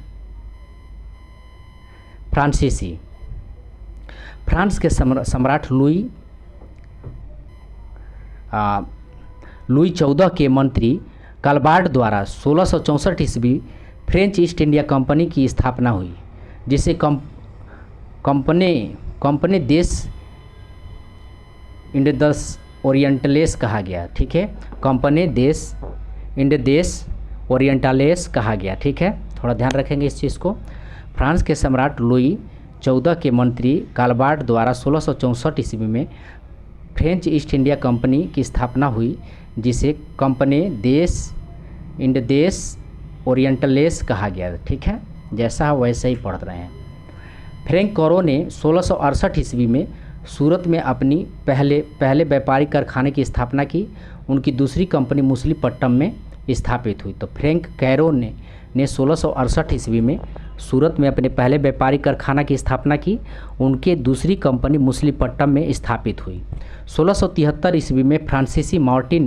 Speaker 1: फ्रांस के सम्राट लुई 14 के मंत्री कालबार्ड द्वारा 1664 ईस्वी फ्रेंच ईस्ट इंडिया कंपनी की स्थापना हुई, जिसे कंपनी देश इंडस ओरिएंटलेस कहा गया। ठीक है, कंपनी देश इंडदेश ओरिएंटलेस कहा गया। ठीक है, थोड़ा ध्यान रखेंगे इस चीज़ को। फ्रांस के सम्राट लुई 14 के मंत्री कालबार्ड द्वारा 1664 ईस्वी में फ्रेंच ईस्ट इंडिया कंपनी की स्थापना हुई, जिसे कंपनी देश इंडदेश ओरिएंटलेस कहा गया। ठीक है, जैसा वैसे ही पढ़ रहे हैं। फ्रैंक कोरो ने 1668 ईस्वी में सूरत में अपनी पहले व्यापारिक कारखाने की स्थापना की। उनकी दूसरी कंपनी मुसलीपट्टनम में स्थापित हुई। तो फ्रैंक कैरो ने 1668 ईस्वी में सूरत में अपने पहले व्यापारिक कारखाना की स्थापना की। उनके दूसरी कंपनी मुसलीपट्टनम में स्थापित हुई। 1673 ईस्वी में फ्रांसीसी मार्टिन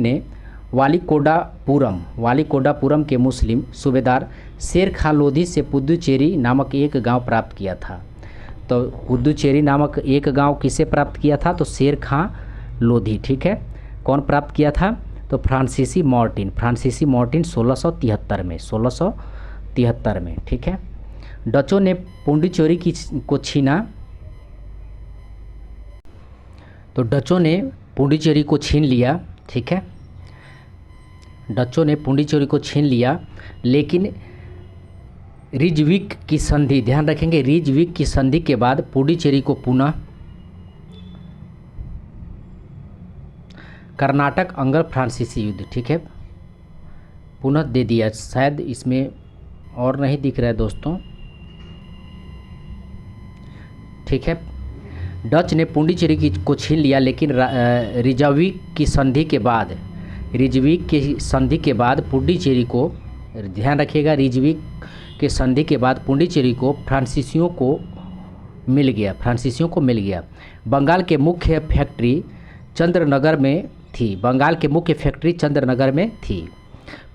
Speaker 1: ने वालीकोडापुरम के मुस्लिम सूबेदार शेर खां लोधी से पुदुचेरी नामक एक गांव प्राप्त किया था। तो पुदुचेरी नामक एक गांव किसे प्राप्त किया था, तो शेर खां लोधी। ठीक है, कौन प्राप्त किया था, तो फ्रांसीसी मार्टिन 1673 में। ठीक है, डचों ने पुडुचेरी को छीना, तो डचों ने पुडुचेरी को छीन लिया। ठीक है, डचों ने पुडुचेरी को छीन लिया, लेकिन रिजविक की संधि, ध्यान रखेंगे, रिजविक की संधि के बाद पुडुचेरी को पुनः कर्नाटक अंगल फ्रांसीसी युद्ध, ठीक है, पुनः दे दिया। शायद इसमें और नहीं दिख रहा है दोस्तों। ठीक है, डच ने पुडुचेरी को छीन लिया, लेकिन रिजविक की संधि के बाद पुडुचेरी को, ध्यान रखिएगा, रिजविक के संधि के बाद पुडुचेरी को फ्रांसीसियों को मिल गया। बंगाल के मुख्य फैक्ट्री चंद्रनगर में थी।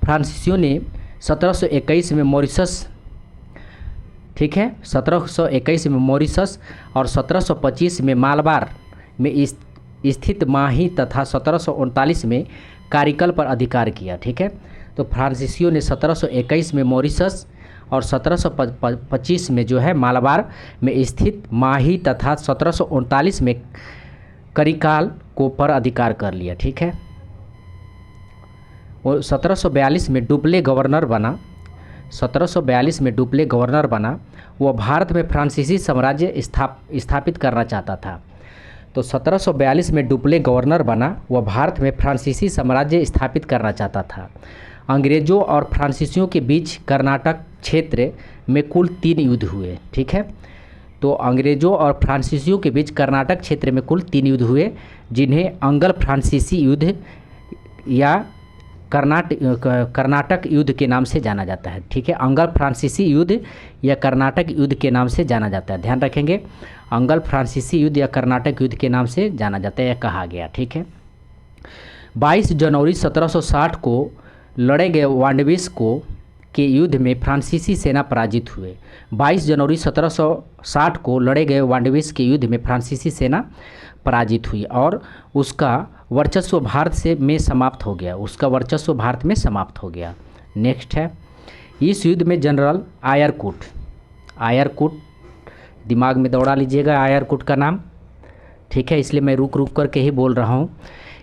Speaker 1: फ्रांसीसियों ने 1721 में मॉरिशस, ठीक है, 1721 में मॉरिशस और 1725 में मालाबार में स्थित माही तथा 1739 में कारिकल पर अधिकार किया। ठीक है, तो फ्रांसीसियों ने 1721 में मॉरिशस और 1725 में जो है मालाबार में स्थित माही तथा 1739 में करिकाल को पर अधिकार कर लिया। ठीक है, वो 1742 में डुप्ले गवर्नर बना। वह भारत में फ्रांसीसी साम्राज्य स्थापित करना चाहता था। तो 1742 में डुप्ले गवर्नर बना। वह भारत में फ्रांसीसी साम्राज्य स्थापित करना चाहता था। अंग्रेज़ों और फ्रांसीसियों के बीच कर्नाटक क्षेत्र में कुल 3 युद्ध हुए। ठीक है, तो अंग्रेज़ों और फ्रांसीसियों के बीच कर्नाटक क्षेत्र में कुल 3 युद्ध हुए, जिन्हें अंगल फ्रांसीसी युद्ध या कर्नाटक युद्ध के नाम से जाना जाता है। ठीक है, अंगल फ्रांसीसी युद्ध या कर्नाटक युद्ध के नाम से जाना जाता है। ध्यान रखेंगे, अंगल फ्रांसीसी युद्ध या कर्नाटक युद्ध के नाम से जाना जाता है या कहा गया। ठीक है, 22 जनवरी 1760 को लड़े गए वांडविस के युद्ध में फ्रांसीसी सेना पराजित हुए। 22 जनवरी 1760 को लड़े गए वांडविस के युद्ध में फ्रांसीसी सेना पराजित हुई और उसका वर्चस्व भारत में समाप्त हो गया। उसका वर्चस्व भारत में समाप्त हो गया। नेक्स्ट है, इस युद्ध में जनरल आयरकुट दिमाग में दौड़ा लीजिएगा आयरकुट का नाम। ठीक है, इसलिए मैं रुक करके ही बोल रहा हूँ।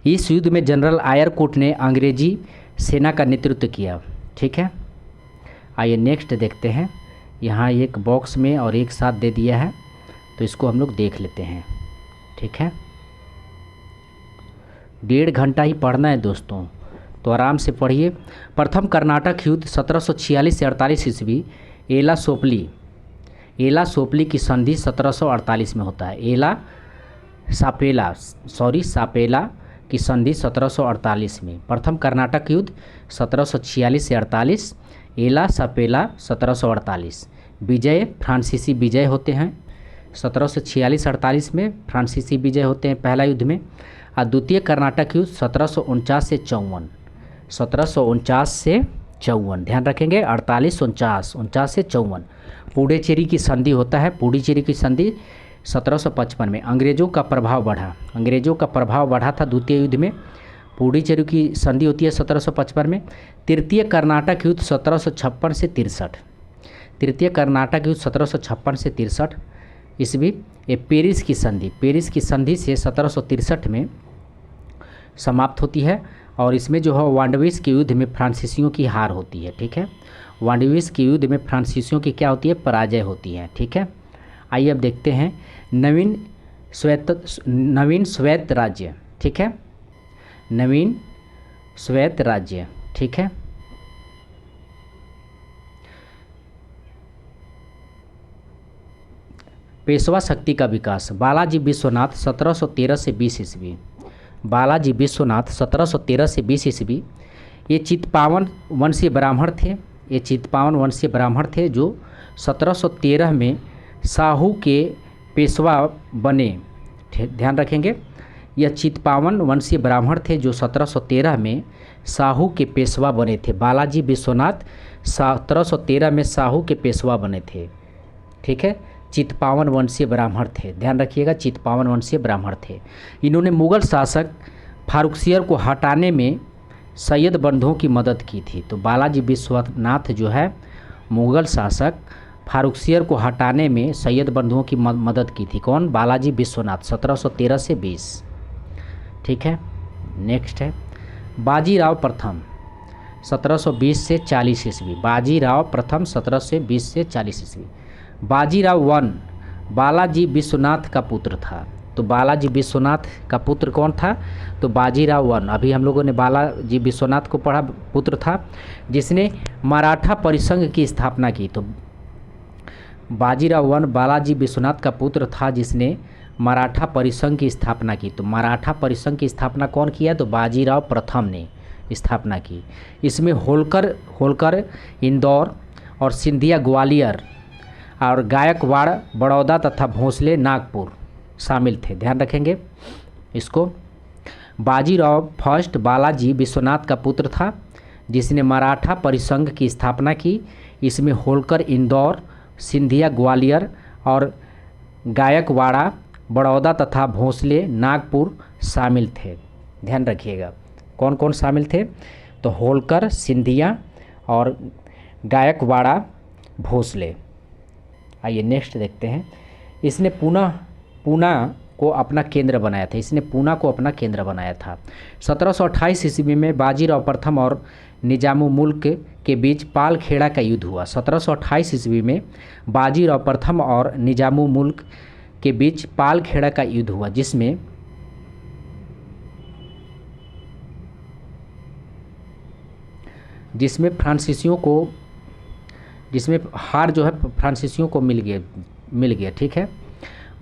Speaker 1: इस युद्ध में जनरल आयरकुट ने अंग्रेजी सेना का नेतृत्व किया। ठीक है, आइए नेक्स्ट देखते हैं। यहाँ एक बॉक्स में और एक साथ दे दिया है, तो इसको हम लोग देख लेते हैं। ठीक है, 1.5 घंटा ही पढ़ना है दोस्तों, तो आराम से पढ़िए। प्रथम कर्नाटक युद्ध 1746 से 48 ईस्वी, एला सोपली की संधि 1748 में होता है। सापेला की संधि 1748 में। प्रथम कर्नाटक युद्ध 1746 से 48, एला सापेला 1748। विजय, फ्रांसीसी विजय होते हैं 1746-48 में, फ्रांसीसी विजय होते हैं पहला युद्ध में। और द्वितीय कर्नाटक युद्ध 1749 से 54, 1749 से 54, ध्यान रखेंगे, 48, 49 से 54। पुडुचेरी की संधि होता है, पुडुचेरी की संधि 1755 में। अंग्रेज़ों का प्रभाव बढ़ा था द्वितीय युद्ध में। पुडुचेरी की संधि होती है 1755 में। तृतीय कर्नाटक युद्ध 1756 से 63, तृतीय कर्नाटक युद्ध 1756 से 63 ईस्वी। ये पेरिस की संधि से 1763 में समाप्त होती है और इसमें जो है वांडविस के युद्ध में फ्रांसीसियों की हार होती है। ठीक है, वांडविस के युद्ध में फ्रांसीसियों की क्या होती है, पराजय होती है। ठीक है, आइए अब देखते हैं नवीन स्वायत्त राज्य। ठीक है, नवीन स्वायत्त राज्य। ठीक है, पेशवा शक्ति का विकास। बालाजी विश्वनाथ 1713 से 20 ईस्वी, बालाजी विश्वनाथ 1713 से 20 ईस्वी। ये चित्पावन वंशीय ब्राह्मण थे जो 1713 में साहू के पेशवा बने। ध्यान रखेंगे, यह चित्पावन वंशीय ब्राह्मण थे जो 1713 में साहू के पेशवा बने थे। बालाजी विश्वनाथ 1713 में साहू के पेशवा बने थे। ठीक है, चित्पावन वंशीय ब्राह्मण थे, ध्यान रखिएगा, चित्पावन वंशीय ब्राह्मण थे। इन्होंने मुगल शासक फारुखसियर को हटाने में सैयद बंधुओं की मदद की थी। तो बालाजी विश्वनाथ जो है मुगल शासक फारुखसियर को हटाने में सैयद बंधुओं की मदद की थी। कौन? बालाजी विश्वनाथ, 1713 से 20। ठीक है, नेक्स्ट है बाजीराव प्रथम 1720 से 40 ईस्वी। बाजीराव प्रथम 1720 से 40 ईस्वी। बाजीराव वन बालाजी विश्वनाथ का पुत्र था। तो बालाजी विश्वनाथ का पुत्र कौन था? तो बाजीराव वन। अभी हम लोगों ने बालाजी विश्वनाथ को पढ़ा, पुत्र था जिसने मराठा परिसंघ की स्थापना की। तो बाजीराव वन बालाजी विश्वनाथ का पुत्र था जिसने मराठा परिसंघ की स्थापना की। तो मराठा परिसंघ की स्थापना कौन किया? तो बाजीराव प्रथम ने स्थापना की। इसमें होलकर इंदौर और सिंधिया ग्वालियर और गायकवाड़ बड़ौदा तथा भोंसले नागपुर शामिल थे। ध्यान रखेंगे इसको। बाजीराव फर्स्ट बालाजी विश्वनाथ का पुत्र था जिसने मराठा परिसंघ की स्थापना की। इसमें होलकर इंदौर, सिंधिया ग्वालियर और गायकवाड़ा बड़ौदा तथा भोंसले नागपुर शामिल थे। ध्यान रखिएगा कौन कौन शामिल थे? तो होलकर, सिंधिया और गायकवाड़ा, भोंसले। आइए नेक्स्ट देखते हैं। इसने पूना को अपना केंद्र बनाया था। 1728 ईस्वी में बाजीराव प्रथम और निजामुल के बीच पालखेड़ा का युद्ध हुआ। 1728 ईस्वी में बाजीराव प्रथम और निजामुल के बीच पालखेड़ा का युद्ध हुआ, जिसमें हार जो है फ्रांसीसियों को मिल गया। ठीक है।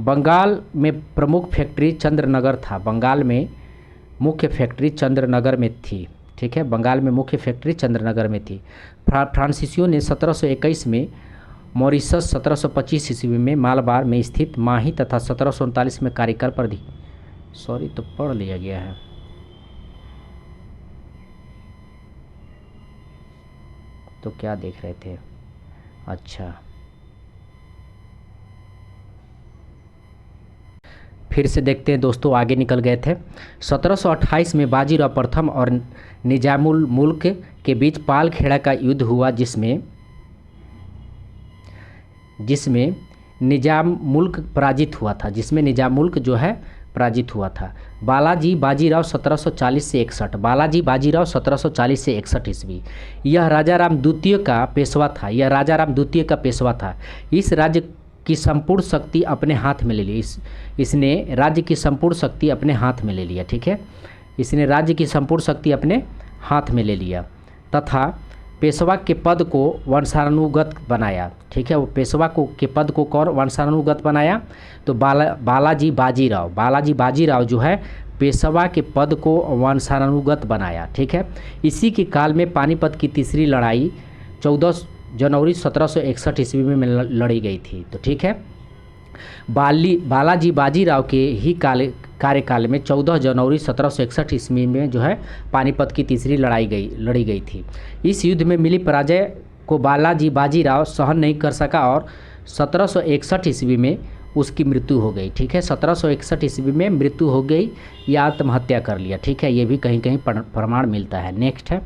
Speaker 1: बंगाल में प्रमुख फैक्ट्री चंद्रनगर था। बंगाल में मुख्य फैक्ट्री चंद्रनगर में थी। ठीक है। बंगाल में मुख्य फैक्ट्री चंद्रनगर में थी। फ्रांसीसियों ने 1721 में मॉरिशस, 1725 ईस्वी में मालाबार में स्थित माही तथा 1739 में कारिकल पर तो पढ़ लिया गया है। तो क्या देख रहे थे? अच्छा, फिर से देखते हैं दोस्तों, आगे निकल गए थे। 1728 में बाजीराव प्रथम और निजामुल मुल्क के बीच पालखेड़ा का युद्ध हुआ, जिसमें निजाम मुल्क पराजित हुआ था, पराजित हुआ था। बालाजी बाजीराव 1740 से 61, बालाजी बाजीराव 1740 से 61 ईस्वी। यह राजाराम द्वितीय का पेशवा था। इस राज्य की संपूर्ण शक्ति अपने हाथ में ले ली। इसने राज्य की संपूर्ण शक्ति अपने हाथ में ले लिया। ठीक है। इसने राज्य की संपूर्ण शक्ति अपने हाथ में ले लिया तथा पेशवा के पद को वंशानुगत बनाया। ठीक है। वो पेशवा के पद को कौन वंशानुगत बनाया? तो बालाजी बाजीराव जो है पेशवा के पद को वंशानुगत बनाया। ठीक है। इसी के काल में पानीपत की तीसरी लड़ाई 14 जनवरी 1761 ईस्वी में लड़ी गई थी। तो ठीक है। बालाजी बाजीराव के ही कार्यकाल में 14 जनवरी 1761 ईस्वी में जो है पानीपत की तीसरी लड़ी गई थी। इस युद्ध में मिली पराजय को बालाजी बाजीराव सहन नहीं कर सका और 1761 ईस्वी में उसकी मृत्यु हो गई। ठीक है। 1761 ईस्वी में मृत्यु हो गई या आत्महत्या कर लिया। ठीक है। ये भी कहीं कहीं प्रमाण मिलता है। नेक्स्ट है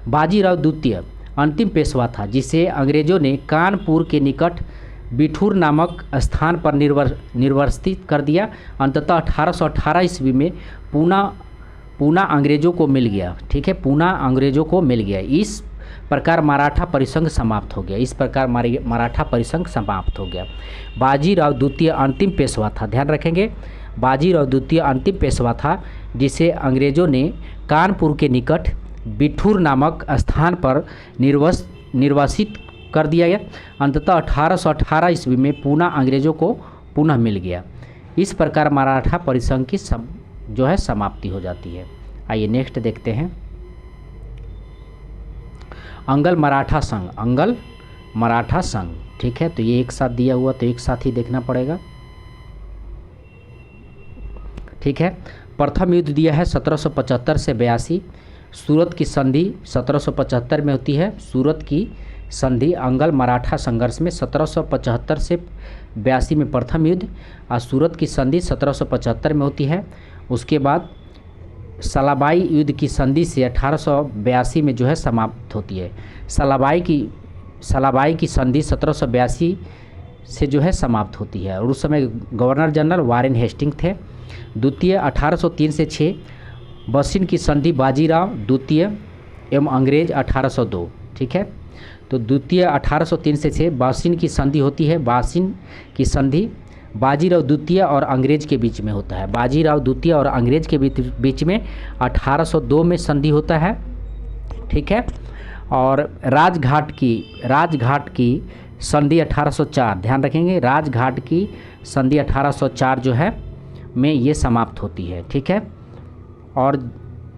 Speaker 1: बाजीराव द्वितीय अंतिम पेशवा था, जिसे अंग्रेजों ने कानपुर के निकट बिठूर नामक स्थान पर निर्वासित कर दिया। अंततः 1818 ईस्वी में पूना अंग्रेजों को मिल गया। ठीक है। पूना अंग्रेजों को मिल गया। इस प्रकार मराठा परिसंघ समाप्त हो गया। बाजीराव द्वितीय अंतिम पेशवा था। ध्यान रखेंगे, बाजीराव द्वितीय अंतिम पेशवा था, जिसे अंग्रेजों ने कानपुर के निकट बिठूर नामक स्थान पर निर्वासित कर दिया गया। अंततः 1818 ईस्वी में पूना अंग्रेजों को पुनः मिल गया। इस प्रकार मराठा परिसंघ की जो है समाप्ति हो जाती है। आइए नेक्स्ट देखते हैं अंगल मराठा संघ। ठीक है। तो ये एक साथ दिया हुआ, तो एक साथ ही देखना पड़ेगा। ठीक है। प्रथम युद्ध दिया है 1775 से 82। सूरत की संधि 1775 में होती है। सूरत की संधि अंगल मराठा संघर्ष में 1775 से 82 में प्रथम युद्ध और सूरत की संधि 1775 में होती है। उसके बाद सलाबाई युद्ध की संधि से 1882 में जो है समाप्त होती है। सलाबाई की संधि 1782 से जो है समाप्त होती है और उस समय गवर्नर जनरल वारेन हेस्टिंग थे। द्वितीय 1803 से 6 बसिन की संधि बाजीराव द्वितीय एवं अंग्रेज 1802। ठीक है। तो द्वितीय 1803 से 6 बासिन की संधि होती है। बासिन की संधि बाजीराव द्वितीय और अंग्रेज के बीच में होता है। बाजीराव द्वितीय और अंग्रेज के बीच में 1802 में संधि होता है। ठीक है। और राजघाट की संधि 1804, ध्यान रखेंगे, राजघाट की संधि 1804 जो है में ये समाप्त होती है। ठीक है। और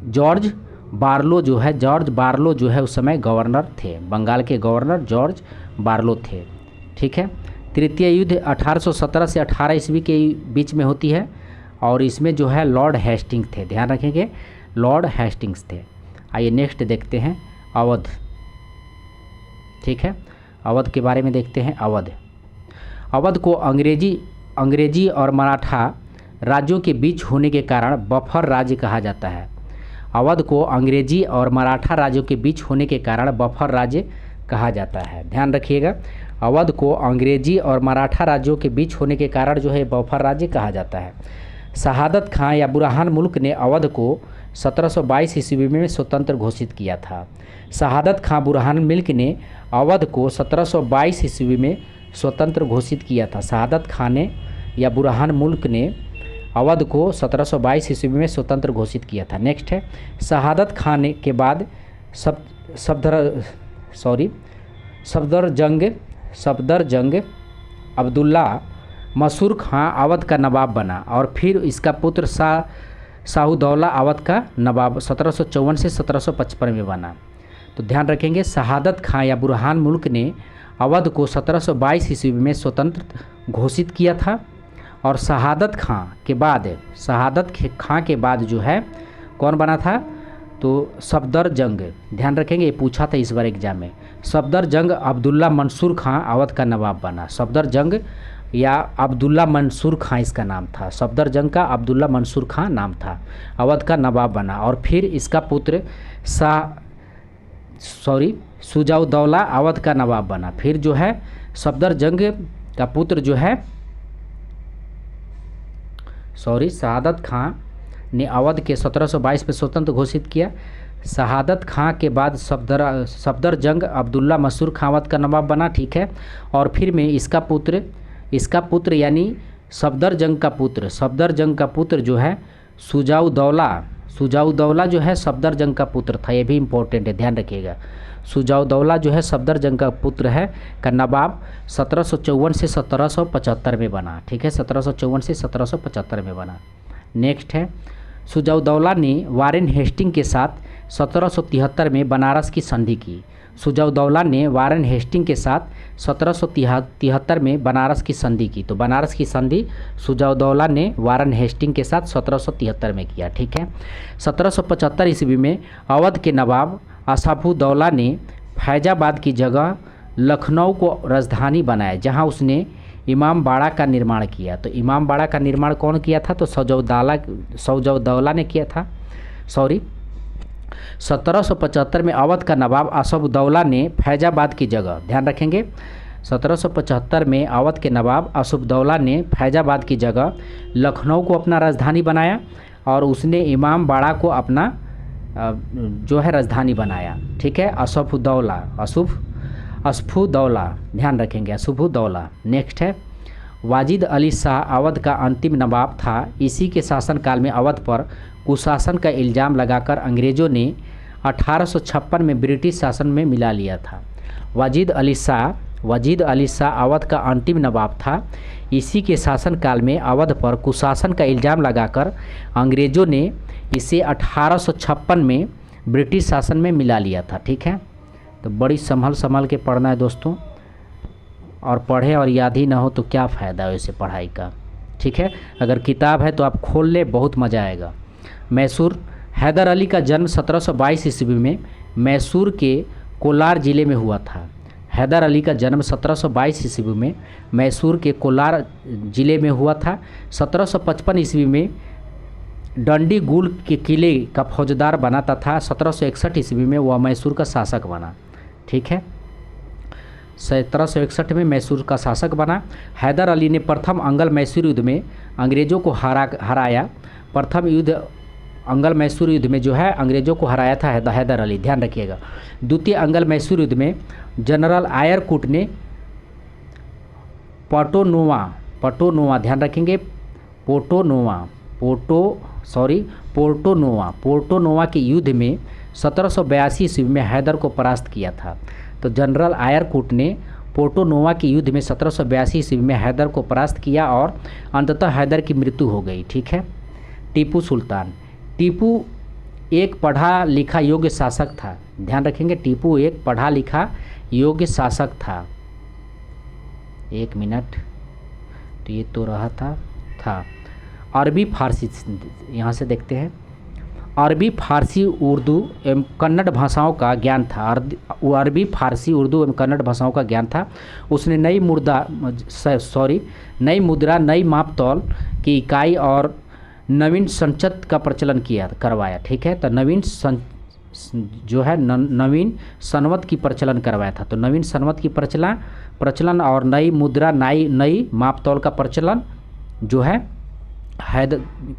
Speaker 1: जॉर्ज बार्लो जो है उस समय गवर्नर थे। बंगाल के गवर्नर जॉर्ज बार्लो थे। ठीक है। तृतीय युद्ध 1817 से 18 ईस्वी के बीच में होती है और इसमें जो है लॉर्ड हेस्टिंग्स थे। ध्यान रखेंगे, लॉर्ड हेस्टिंग्स थे। आइए नेक्स्ट देखते हैं अवध। ठीक है। अवध के बारे में देखते हैं। अवध को अंग्रेजी और मराठा राज्यों के बीच होने के कारण बफर राज्य कहा जाता है। अवध को अंग्रेजी और मराठा राज्यों के बीच होने के कारण बफर राज्य कहा जाता है। ध्यान रखिएगा, अवध को अंग्रेजी और मराठा राज्यों के बीच होने के कारण जो है बफर राज्य कहा जाता है। शहादत खां या बुरहान मुल्क ने अवध को 1722 ईस्वी में स्वतंत्र घोषित किया था। शहादत खां बुरहान मुल्क ने अवध को 1722 ईस्वी में स्वतंत्र घोषित किया था। शहादत खां ने या बुरहान मुल्क ने अवध को 1722 ईस्वी में स्वतंत्र घोषित किया था। नेक्स्ट है शहादत खान के बाद सफदरजंग अब्दुल्ला मंसूर खां अवध का नवाब बना और फिर इसका पुत्र शाहउद्दौला अवध का नवाब 1754 से 1755 में बना। तो ध्यान रखेंगे शहादत खां या बुरहान मुल्क ने अवध को 1722 ईस्वी में स्वतंत्र घोषित किया था और शहादत खां के बाद जो है कौन बना था, तो सफदरजंग, ध्यान रखेंगे ये पूछा था इस बार एग्जाम में, सफदरजंग अब्दुल्ला मंसूर खां अवध का नवाब बना। सफदरजंग या अब्दुल्ला मंसूर खां इसका नाम था, सफदरजंग का अब्दुल्ला मंसूर खां नाम था, अवध का नवाब बना और फिर इसका पुत्र शुजाउद्दौला अवध का नवाब बना। फिर जो है सफदरजंग का पुत्र जो है शहादत खां ने अवध के 1722 में स्वतंत्र घोषित किया। शहादत खां के बाद सफदरजंग अब्दुल्ला मंसूर खां अवध का नवाब बना, ठीक है। और फिर में इसका पुत्र यानी सफदरजंग का पुत्र जो है शुजाउद्दौला जो है सफदरजंग का पुत्र था, ये भी इम्पोर्टेंट है, ध्यान रखिएगा। शुजाउद्दौला जो है सफदरजंग का पुत्र है का नवाब 1754 से 1775 में बना, ठीक है, 1754 से 1775 में बना। नेक्स्ट है शुजाउद्दौला ने वारेन हेस्टिंग के साथ 1773 में बनारस की संधि की। शुजाउद्दौला ने वारेन हेस्टिंग के साथ 1773 में बनारस की संधि की। तो बनारस की संधि शुजाउद्दौला ने वारेन हेस्टिंग के साथ 1773 में किया, ठीक है। 1775 ईस्वी में अवध के नवाब असाफुद्दौला ने फैजाबाद की जगह लखनऊ को राजधानी बनाया, जहां उसने इमाम बाड़ा का निर्माण किया। तो इमाम बाड़ा का निर्माण कौन किया था, तो शुजाउद्दौला ने किया था। 1775 में अवध का नवाब असाफुद्दौला ने फैजाबाद की जगह, ध्यान रखेंगे, 1775 में अवध के नवाब असाफुद्दौला ने फैजाबाद की जगह लखनऊ को अपना राजधानी बनाया और उसने इमाम बाड़ा को अपना जो है राजधानी बनाया, ठीक है। असफुद्दौला, ध्यान रखेंगे, असफुद्दौला। नेक्स्ट है वाजिद अली शाह अवध का अंतिम नवाब था। इसी के शासनकाल में अवध पर कुशासन का इल्ज़ाम लगाकर अंग्रेज़ों ने 1856 में ब्रिटिश शासन में मिला लिया था। वाजिद अली शाह अवध का अंतिम नवाब था। इसी के शासनकाल में अवध पर कुशासन का इल्ज़ाम लगाकर अंग्रेज़ों ने इसे 1856 में ब्रिटिश शासन में मिला लिया था, ठीक है। तो बड़ी संभल के पढ़ना है दोस्तों, और पढ़े और याद ही ना हो तो क्या फ़ायदा है वैसे पढ़ाई का, ठीक है। अगर किताब है तो आप खोल ले, बहुत मज़ा आएगा। मैसूर, हैदर अली का जन्म 1722 ईस्वी में मैसूर के कोलार ज़िले में हुआ था। हैदर अली का जन्म 1722 ईस्वी में मैसूर के कोलार ज़िले में हुआ था। 1755 ईस्वी में डंडीगुल के किले का फौजदार बना तथा 1761 ईस्वी में वह मैसूर का शासक बना, ठीक है। 1761 में मैसूर का शासक बना। हैदर अली ने प्रथम अंगल मैसूर युद्ध में अंग्रेज़ों को हराया। प्रथम युद्ध अंगल मैसूर युद्ध में जो है अंग्रेज़ों को हराया था हैदर अली, ध्यान रखिएगा। द्वितीय अंगल मैसूर युद्ध में जनरल आयरकुट ने पोर्टोनोवा, ध्यान रखेंगे, पोर्टोनोवा के युद्ध में 1782 ईस्वी में हैदर को परास्त किया था। तो जनरल आयरकुट ने पोर्टोनोवा के युद्ध में 1782 ईस्वी में हैदर को परास्त किया और अंततः हैदर की मृत्यु हो गई, ठीक है। टीपू सुल्तान, टीपू एक पढ़ा लिखा योग्य शासक था, ध्यान रखेंगे, टीपू एक पढ़ा लिखा योग्य शासक था। एक मिनट, तो ये तो रहा था अरबी फारसी, यहाँ से देखते हैं, अरबी फारसी उर्दू एवं कन्नड़ भाषाओं का ज्ञान था। अरबी फारसी उर्दू एवं कन्नड़ भाषाओं का ज्ञान था। उसने नई मुद्रा, नई मापतौल की इकाई और नवीन संचत का प्रचलन करवाया, ठीक है। तो नवीन सनवत की प्रचलन करवाया था। तो नवीन सनवत की प्रचलन और नई मुद्रा, नई मापतौल का प्रचलन जो है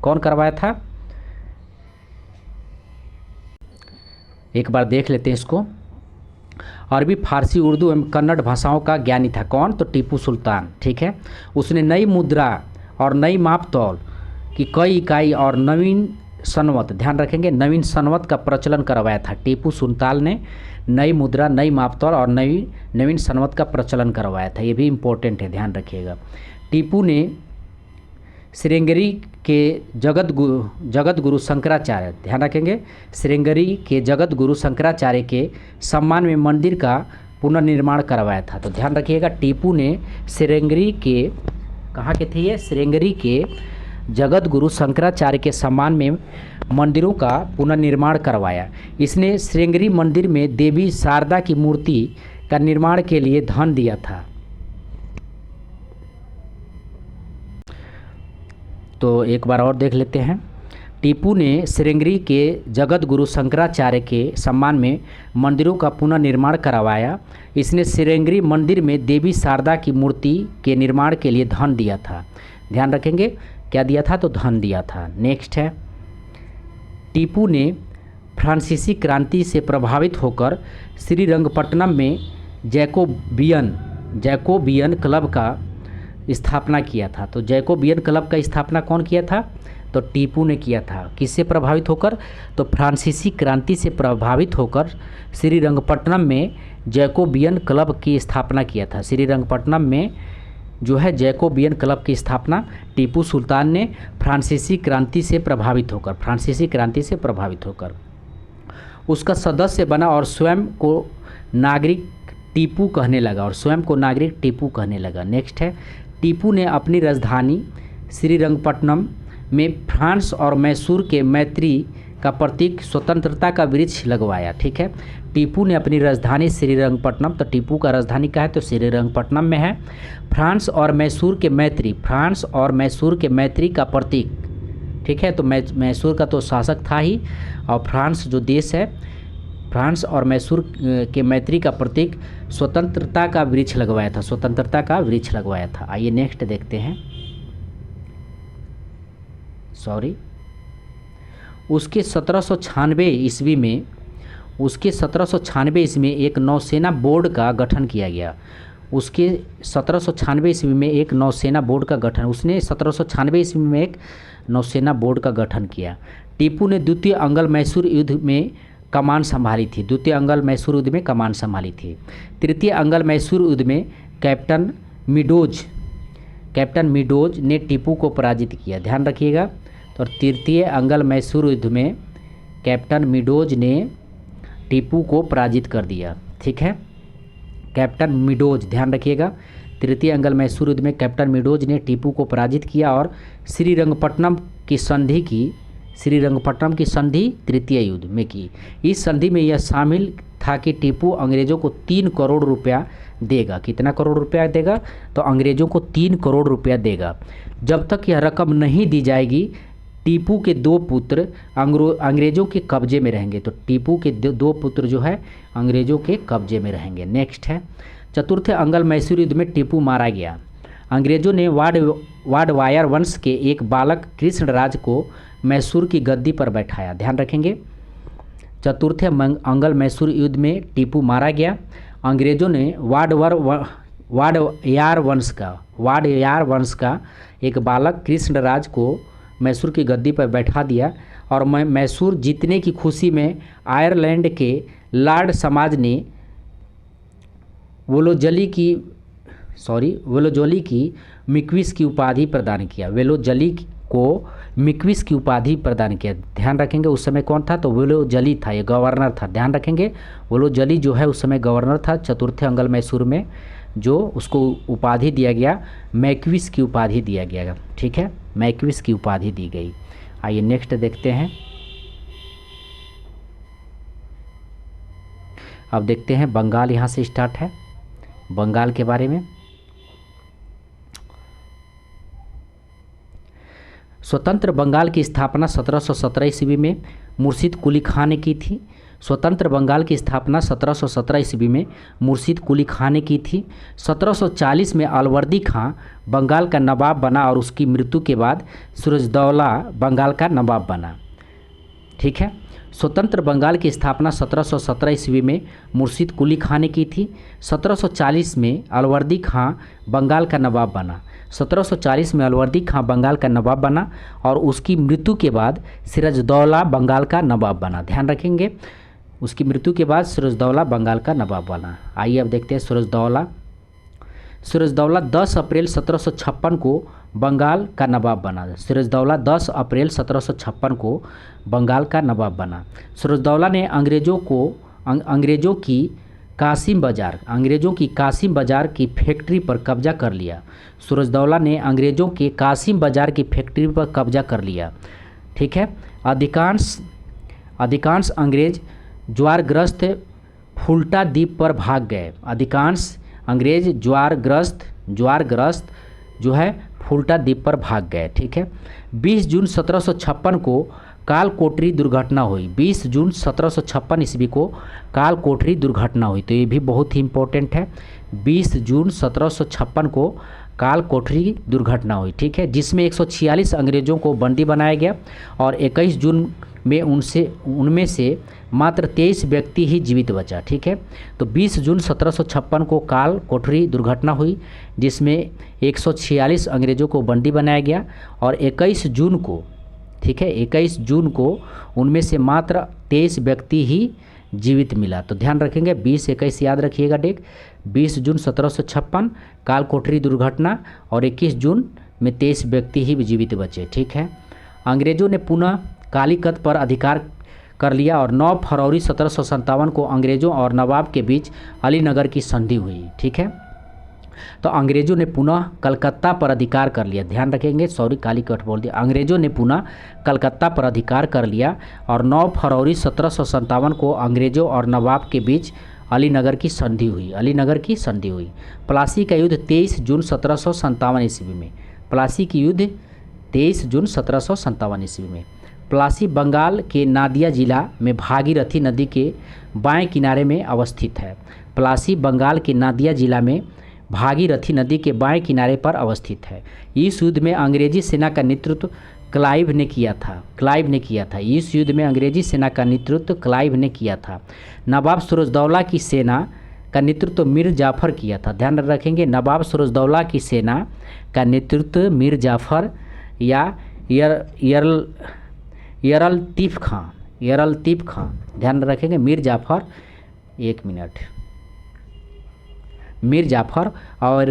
Speaker 1: कौन करवाया था, एक बार देख लेते हैं इसको। अरबी फारसी उर्दू एवं कन्नड़ भाषाओं का ज्ञानी था कौन, तो टीपू सुल्तान, ठीक है। उसने नई मुद्रा और नई माप तौल की कई इकाई और नवीन सनवत, ध्यान रखेंगे, नवीन सनवत का प्रचलन करवाया था। टीपू सुल्तान ने नई मुद्रा, नई मापतौल और नवीन सनवत का प्रचलन करवाया था। ये भी इम्पोर्टेंट है, ध्यान रखिएगा। टीपू ने श्रृंगेरी के जगत गुरु शंकराचार्य, ध्यान रखेंगे, श्रृंगेरी के जगत गुरु शंकराचार्य के सम्मान में मंदिर का पुनर्निर्माण करवाया था। तो ध्यान रखिएगा, टीपू ने श्रृंगेरी के, कहाँ के थे ये, श्रृंगेरी के जगत गुरु शंकराचार्य के सम्मान में मंदिरों का पुनर्निर्माण करवाया। इसने श्रृंगेरी मंदिर में देवी शारदा की मूर्ति का निर्माण के लिए धन दिया था। तो एक बार और देख लेते हैं। टीपू ने श्रृंगेरी के जगत गुरु शंकराचार्य के सम्मान में मंदिरों का पुनर्निर्माण करवाया। इसने श्रृंगेरी मंदिर में देवी शारदा की मूर्ति के निर्माण के लिए धन दिया था। ध्यान रखेंगे, क्या दिया था, तो धन दिया था। नेक्स्ट है, टीपू ने फ्रांसीसी क्रांति से प्रभावित होकर श्रीरंगपट्टनम में जैकोबियन क्लब का स्थापना किया था। तो जैकोबियन क्लब का स्थापना कौन किया था, तो टीपू ने किया था। किससे प्रभावित होकर, तो फ्रांसीसी क्रांति से प्रभावित होकर श्रीरंगपट्टनम में जैकोबियन क्लब की स्थापना किया था। श्रीरंगपट्टनम में जो है जैकोबियन क्लब की स्थापना टीपू सुल्तान ने फ्रांसीसी क्रांति से प्रभावित होकर उसका सदस्य बना और स्वयं को नागरिक टीपू कहने लगा। नेक्स्ट है, टीपू ने अपनी राजधानी श्रीरंगपट्टनम में फ्रांस और मैसूर के मैत्री का प्रतीक स्वतंत्रता का वृक्ष लगवाया। ठीक है, टीपू ने अपनी राजधानी श्रीरंगपट्टनम, तो टीपू का राजधानी कहाँ है, तो श्रीरंगपट्टनम में है। फ्रांस और मैसूर के मैत्री का प्रतीक, ठीक है, तो मैसूर का तो शासक था ही, और फ्रांस जो देश है, फ्रांस और मैसूर के मैत्री का प्रतीक स्वतंत्रता का वृक्ष लगवाया था। आइए नेक्स्ट देखते हैं। उसके 1796 ईस्वी में एक नौसेना बोर्ड का गठन किया गया। उसने 1796 ईस्वी में एक नौसेना बोर्ड का गठन किया। टीपू ने द्वितीय अंगल मैसूर युद्ध में कमान संभाली थी। तृतीय अंगल मैसूर युद्ध में कैप्टन मिडोज ने टीपू को पराजित किया। ध्यान रखिएगा, तो तृतीय अंगल मैसूर युद्ध में कैप्टन मिडोज ने टीपू को पराजित कर दिया। ठीक है, कैप्टन मिडोज, ध्यान रखिएगा, तृतीय अंगल मैसूर युद्ध में कैप्टन मिडोज ने टीपू को पराजित किया और श्रीरंगपट्टनम की संधि तृतीय युद्ध में की। इस संधि में यह शामिल था कि टीपू अंग्रेजों को 3 करोड़ रुपया देगा। कितना करोड़ रुपया देगा, तो अंग्रेजों को 3 करोड़ रुपया देगा। जब तक यह रकम नहीं दी जाएगी टीपू के 2 पुत्र अंग्रेजों के कब्जे में रहेंगे। तो टीपू के 2 पुत्र जो है अंग्रेजों के कब्जे में रहेंगे। नेक्स्ट है, चतुर्थ अंगल मैसूर युद्ध में टीपू मारा गया। अंग्रेजों ने वाडवायर वंश के एक बालक कृष्णराज को मैसूर की गद्दी पर बैठाया। ध्यान रखेंगे, चतुर्थ अंगल मैसूर युद्ध में टीपू मारा गया। अंग्रेजों ने वाडयार वंश का एक बालक कृष्णराज को मैसूर की गद्दी पर बैठा दिया और मैसूर जीतने की खुशी में आयरलैंड के लॉर्ड समाज ने वेलोजली की मिक्विस की उपाधि प्रदान किया। वेलोजली को मिक्विस की उपाधि प्रदान किया। ध्यान रखेंगे, उस समय कौन था, तो वेलोजली था, ये गवर्नर था। ध्यान रखेंगे, वेलोजली जो है उस समय गवर्नर था चतुर्थ अंगल मैसूर में, जो उसको उपाधि दिया गया, मैक्विस की उपाधि दिया गया। ठीक है, मैक्विस की उपाधि दी गई। आइए नेक्स्ट देखते हैं। अब देखते हैं बंगाल, यहाँ से स्टार्ट है बंगाल के बारे में। स्वतंत्र बंगाल की स्थापना 1717 ईस्वी में मुर्शिद कुली खान ने की थी। स्वतंत्र बंगाल की स्थापना 1717 ईस्वी में मुर्शिद कुली खान ने की थी। 1740 में अलवर्दी खां बंगाल का नवाब बना और उसकी मृत्यु के बाद सूरजदौला बंगाल का नवाब बना। ठीक है, स्वतंत्र बंगाल की स्थापना 1717 ईस्वी में मुर्शिद कुली खां ने की थी। 1740 में अलवर्दी खां बंगाल का नवाब बना। 1740 में अलवर्दी खां बंगाल का नवाब बना और उसकी मृत्यु के बाद सिराजुद्दौला बंगाल का नवाब बना। ध्यान रखेंगे, उसकी मृत्यु के बाद सिराजुद्दौला बंगाल का नवाब बना। आइए अब देखते हैं सिराजुद्दौला 10 अप्रैल 1756 को बंगाल का नवाब बना। सिराजुद्दौला 10 अप्रैल 1756 को बंगाल का नवाब बना। सिराजुद्दौला ने अंग्रेज़ों की कासिम बाज़ार की फैक्ट्री पर कब्जा कर लिया। सिराजुद्दौला ने अंग्रेज़ों के कासिम बाज़ार की फैक्ट्री पर कब्जा कर लिया। ठीक है। अधिकांश अंग्रेज़ ज्वारग्रस्त फुल्टा द्वीप पर भाग गए। अधिकांश अंग्रेज़ ज्वारग्रस्त जो है फुल्टा द्वीप पर भाग गए। ठीक है। 20 जून 1756 को कालकोठरी दुर्घटना हुई। 20 जून 1756 ईस्वी को कालकोठरी दुर्घटना हुई। तो ये भी बहुत ही इम्पोर्टेंट है। 20 जून 1756 को कालकोठरी दुर्घटना हुई। ठीक है, जिसमें 146 अंग्रेज़ों को बंदी बनाया गया और 21 जून में उनमें से मात्र 23 व्यक्ति ही जीवित बचा। ठीक है, तो 20 जून 1756 को कालकोठरी दुर्घटना हुई जिसमें 146 अंग्रेज़ों को बंदी बनाया गया और 21 जून को, ठीक है, 21 जून को उनमें से मात्र 23 व्यक्ति ही जीवित मिला। तो ध्यान रखेंगे 20-21 याद रखिएगा डेट। 20 जून 1756 कालकोठरी दुर्घटना और 21 जून में 23 व्यक्ति ही जीवित बचे। ठीक है, अंग्रेज़ों ने पुनः कालीकत पर अधिकार कर लिया और 9 फरवरी 1757 को अंग्रेज़ों और नवाब के बीच अलीनगर की संधि हुई। ठीक है, तो अंग्रेज़ों ने पुनः कलकत्ता पर अधिकार कर लिया। ध्यान रखेंगे, सॉरी कालीकट बोल दिया। अंग्रेज़ों ने पुनः कलकत्ता पर अधिकार कर लिया और 9 फरवरी 1757 को अंग्रेज़ों और नवाब के बीच अलीनगर की संधि हुई। प्लासी का युद्ध 23 जून 1757 ईस्वी में। प्लासी की युद्ध 23 जून 1757 ईस्वी में। प्लासी बंगाल के नादिया जिला में भागीरथी नदी के बाएं किनारे में अवस्थित है। प्लासी बंगाल के नादिया जिला में भागीरथी नदी के बाएं किनारे पर अवस्थित है। इस युद्ध में अंग्रेजी सेना का नेतृत्व क्लाइव ने किया था। इस युद्ध में अंग्रेजी सेना का नेतृत्व क्लाइव ने किया था। नवाब सिराजुद्दौला की सेना का नेतृत्व मीर जाफ़र किया था। ध्यान रखेंगे, नवाब सिराजुद्दौला की सेना का नेतृत्व मीर जाफ़र या यरलतीफ़ खां। ध्यान रखेंगे, मीर जाफ़र, एक मिनट, मीर जाफ़र और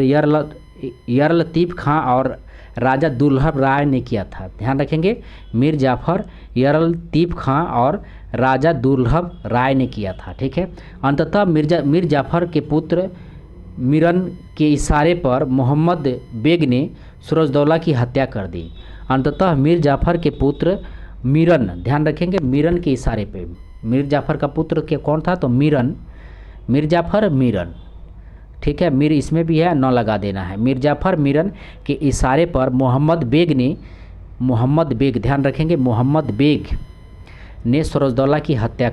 Speaker 1: यरलतीफ़ खां और राजा दुर्लभ राय ने किया था। ध्यान रखेंगे, मीर जाफ़र, यरलतीफ़ खां और राजा दुर्लभ राय ने किया था। ठीक है, अंततः मीर जाफ़र के पुत्र मीरन के इशारे पर मोहम्मद बेग ने सिराजुद्दौला की हत्या कर दी। अंततः मीर जाफ़र के पुत्र मीरन, ध्यान रखेंगे, मीरन के इशारे पे, मीर जाफ़र का पुत्र के कौन था तो मीर जाफ़र मीरन। ठीक है, मीर इसमें भी है, न लगा देना है। मीर जाफ़र मीरन के इशारे पर मोहम्मद बेग, ध्यान रखेंगे, मोहम्मद बेग ने सिराजुद्दौला की हत्या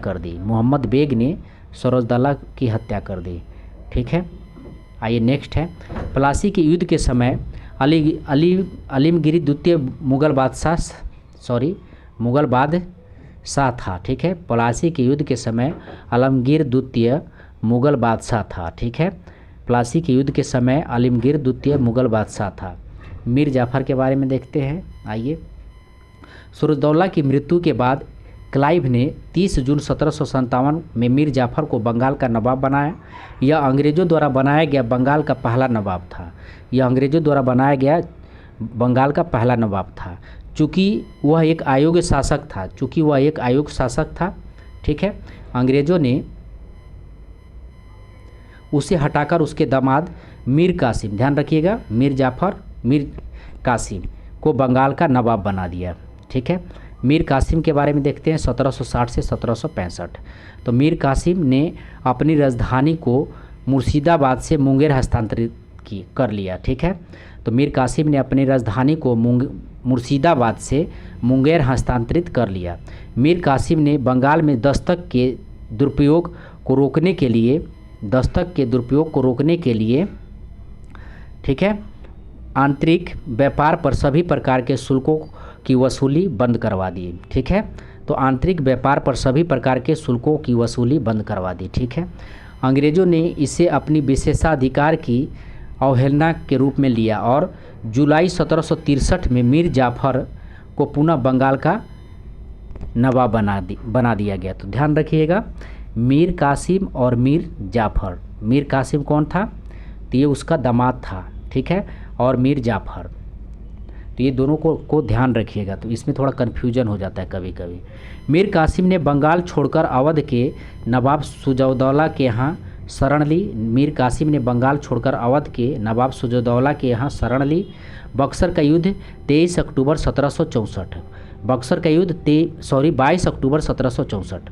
Speaker 1: कर दी। ठीक है, आइए नेक्स्ट है, प्लासी के युद्ध के समय आलमगीर द्वितीय मुगल बादशाह था। ठीक है, प्लासी के युद्ध के समय आलमगीर द्वितीय मुगल बादशाह था। ठीक है, प्लासी के युद्ध के समय आलमगीर द्वितीय मुगल बादशाह था। मीर जाफ़र के बारे में देखते हैं। आइए, सिराजुद्दौला की मृत्यु के बाद क्लाइव ने 30 जून 1757 में मीर जाफ़र को बंगाल का नवाब बनाया। यह अंग्रेज़ों द्वारा बनाया गया बंगाल का पहला नवाब था। चूँकि वह एक अयोग्य शासक था। ठीक है, अंग्रेज़ों ने उसे हटाकर उसके दामाद मीर कासिम, ध्यान रखिएगा, मीर जाफ़र मीर कासिम को बंगाल का नवाब बना दिया। ठीक है, मीर कासिम के बारे में देखते हैं 1760 से 1765। तो मीर कासिम ने अपनी राजधानी को मुर्शिदाबाद से मुंगेर हस्तांतरित कर लिया। ठीक है, तो मीर कासिम ने अपनी राजधानी को मुर्शिदाबाद से मुंगेर हस्तांतरित कर लिया। मीर कासिम ने बंगाल में दस्तक के दुरुपयोग को रोकने के लिए ठीक है, आंतरिक व्यापार पर सभी प्रकार के शुल्कों की वसूली बंद करवा दी। ठीक है, तो तो आंतरिक व्यापार पर सभी प्रकार के शुल्कों की वसूली बंद करवा दी। ठीक है, अंग्रेज़ों ने इसे अपनी विशेषाधिकार की अवहेलना के रूप में लिया और जुलाई 1763 में मीर जाफ़र को पुनः बंगाल का नवाब बना दिया गया। तो ध्यान रखिएगा, मीर कासिम और मीर जाफ़र। मीर कासिम कौन था? तो ये उसका दामाद था। ठीक है, और मीर जाफ़र, तो ये दोनों को ध्यान रखिएगा। तो इसमें थोड़ा कन्फ्यूजन हो जाता है कभी कभी। मीर कासिम ने बंगाल छोड़कर अवध के नवाब सुजाउद्दौला के यहाँ शरण ली। मीर कासिम ने बंगाल छोड़कर अवध के नवाब सुजाउद्दौला के यहाँ शरण ली। बक्सर का युद्ध 23 अक्टूबर 1764। बक्सर का युद्ध 22 अक्टूबर 1764।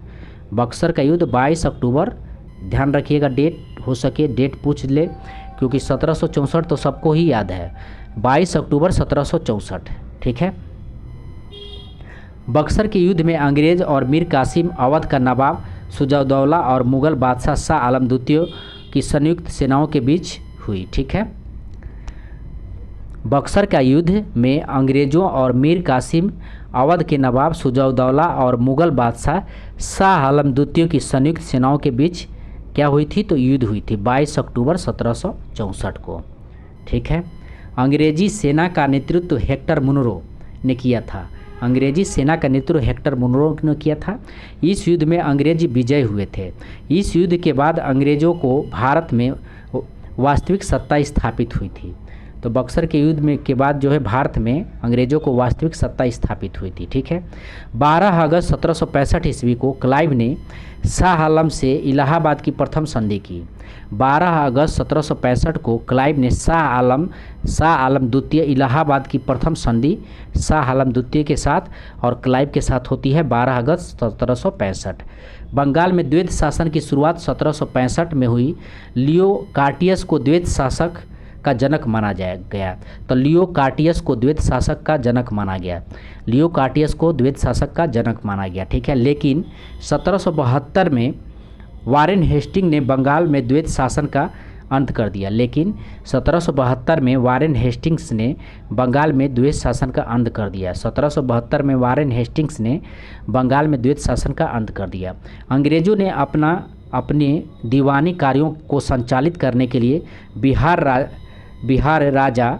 Speaker 1: बक्सर का युद्ध 22 अक्टूबर, ध्यान रखिएगा, डेट हो सके डेट पूछ ले, क्योंकि 1764 तो सबको ही याद है। 22 अक्टूबर 1764। ठीक है, बक्सर के युद्ध में अंग्रेज और मीर कासिम, अवध का नवाब सुजाउद्दौला और मुगल बादशाह शाह आलम द्वितीय की संयुक्त सेनाओं के बीच हुई। ठीक है, बक्सर का युद्ध में अंग्रेज़ों और मीर कासिम, अवध के नवाब सुजाउद्दौला और मुगल बादशाह शाह आलम द्वितीय की संयुक्त सेनाओं के बीच क्या हुई थी? तो युद्ध हुई थी 22 अक्टूबर 1764 को। ठीक है, अंग्रेजी सेना का नेतृत्व हेक्टर मुनरो ने किया था। अंग्रेजी सेना का नेतृत्व हेक्टर मुनरो ने किया था। इस युद्ध में अंग्रेजी विजय हुए थे। इस युद्ध के बाद अंग्रेज़ों को भारत में वास्तविक सत्ता स्थापित हुई थी। तो बक्सर के युद्ध में के बाद जो है भारत में अंग्रेज़ों को वास्तविक सत्ता स्थापित हुई थी। ठीक है, 12 अगस्त 1765 ईस्वी को क्लाइव ने शाह आलम से इलाहाबाद की प्रथम संधि की। 12 अगस्त 1765 को क्लाइव ने शाह आलम द्वितीय इलाहाबाद की प्रथम संधि शाह आलम द्वितीय के साथ और क्लाइव के साथ होती है 12 अगस्त 1765। बंगाल में द्वैत शासन की शुरुआत 1765 में हुई। लियो कार्टियस को द्वैत शासक का जनक माना गया। तो लियो कार्टियस को द्वैत शासक का जनक माना गया। लियो कार्टियस को द्वैत शासक का जनक माना गया। ठीक है, लेकिन 1772 में वारेन हेस्टिंग ने बंगाल में द्वैत शासन का अंत कर दिया। लेकिन 1772 में वारेन हेस्टिंग्स ने बंगाल में द्वैत शासन का अंत कर दिया। 1772 में वारेन हेस्टिंग्स ने बंगाल में द्वैत शासन का अंत कर दिया। अंग्रेज़ों ने अपने दीवानी कार्यों को संचालित करने के लिए बिहार राजा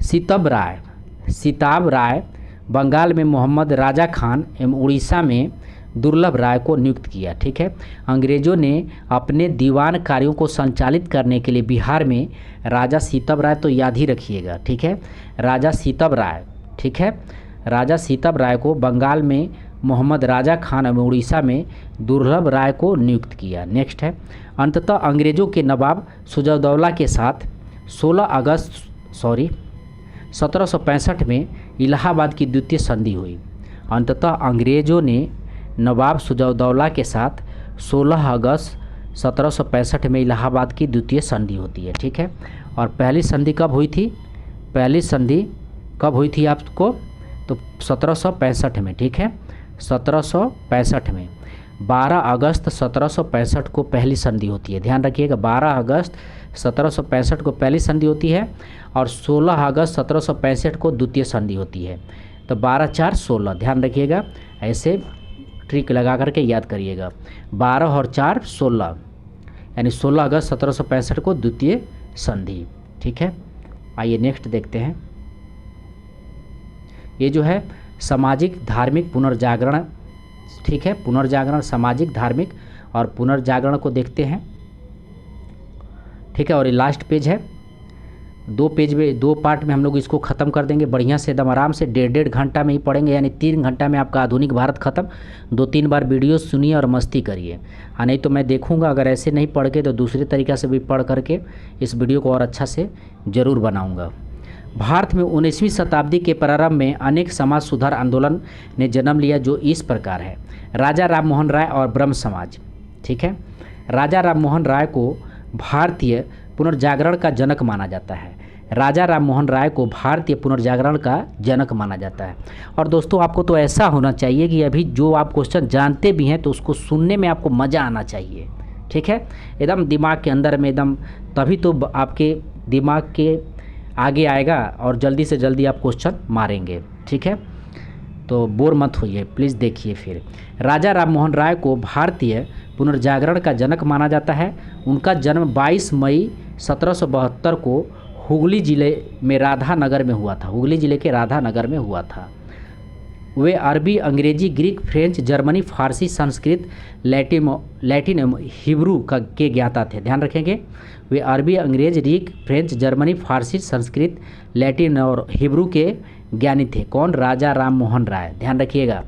Speaker 1: सिताब राय, बंगाल में मोहम्मद राजा खान एवं उड़ीसा में दुर्लभ राय को नियुक्त किया। ठीक है, अंग्रेज़ों ने अपने दीवान कार्यों को संचालित करने के लिए बिहार में राजा सितब राय, तो याद ही रखिएगा। ठीक है, राजा सितब राय। ठीक है, राजा सितब राय को, बंगाल में मोहम्मद राजा खान एवं उड़ीसा में दुर्लभ राय को नियुक्त किया। नेक्स्ट है, अंततः अंग्रेज़ों के नवाब सुजाउद्दौला के साथ 1765 में इलाहाबाद की द्वितीय संधि हुई। अंततः अंग्रेज़ों ने नवाब सुजाउद्दौला के साथ 16 अगस्त 1765 में इलाहाबाद की द्वितीय संधि होती है। ठीक है, और पहली संधि कब हुई थी? पहली संधि कब हुई थी आपको? तो 1765 में। ठीक है, 1765 में 12 अगस्त 1765 को पहली संधि होती है। ध्यान रखिएगा, 12 अगस्त 1765 को पहली संधि होती है और 16 अगस्त 1765 को द्वितीय संधि होती है। तो 12 4 16, ध्यान रखिएगा, ऐसे ट्रिक लगा करके याद करिएगा। 12 और 4 16, यानी 16 अगस्त 1765 को द्वितीय संधि। ठीक है, आइए नेक्स्ट देखते हैं। ये जो है सामाजिक धार्मिक पुनर्जागरण। ठीक है, पुनर्जागरण, सामाजिक धार्मिक और पुनर्जागरण को देखते हैं। ठीक है, और ये लास्ट पेज है। 2 पेज में 2 पार्ट में हम लोग इसको ख़त्म कर देंगे बढ़िया से, एकदम आराम से 1.5 घंटा में ही पढ़ेंगे, यानी 3 घंटा में आपका आधुनिक भारत ख़त्म। 2-3 बार वीडियो सुनिए और मस्ती करिए। हाँ, नहीं तो मैं देखूंगा अगर ऐसे नहीं पढ़ के तो दूसरे तरीक़ा से भी पढ़ करके इस वीडियो को और अच्छा से ज़रूर बनाऊँगा। भारत में 19वीं शताब्दी के प्रारंभ में अनेक समाज सुधार आंदोलन ने जन्म लिया, जो इस प्रकार है। राजा राम मोहन राय और ब्रह्म समाज। ठीक है, राजा राम मोहन राय को भारतीय पुनर्जागरण का जनक माना जाता है। राजा राम मोहन राय को भारतीय पुनर्जागरण का जनक माना जाता है। और दोस्तों, आपको तो ऐसा होना चाहिए कि अभी जो आप क्वेश्चन जानते भी हैं तो उसको सुनने में आपको मज़ा आना चाहिए। ठीक है, एकदम दिमाग के अंदर में एकदम, तभी तो आपके दिमाग के आगे आएगा और जल्दी से जल्दी आप क्वेश्चन मारेंगे। ठीक है, तो बोर मत होइए प्लीज़, देखिए फिर। राजा राम मोहन राय को भारतीय पुनर्जागरण का जनक माना जाता है। उनका जन्म 22 मई 1772 को हुगली ज़िले में राधानगर में हुआ था। हुगली ज़िले के राधानगर में हुआ था। वे अरबी, अंग्रेजी, ग्रीक, फ्रेंच, जर्मनी, फारसी, संस्कृत, लैटिन एवं हिब्रू के ज्ञाता थे। ध्यान रखेंगे, वे अरबी, अंग्रेज, ग्रीक, फ्रेंच, जर्मनी, फारसी, संस्कृत, लैटिन और हिब्रू के ज्ञानी थे। कौन? राजा राम मोहन राय। ध्यान रखिएगा,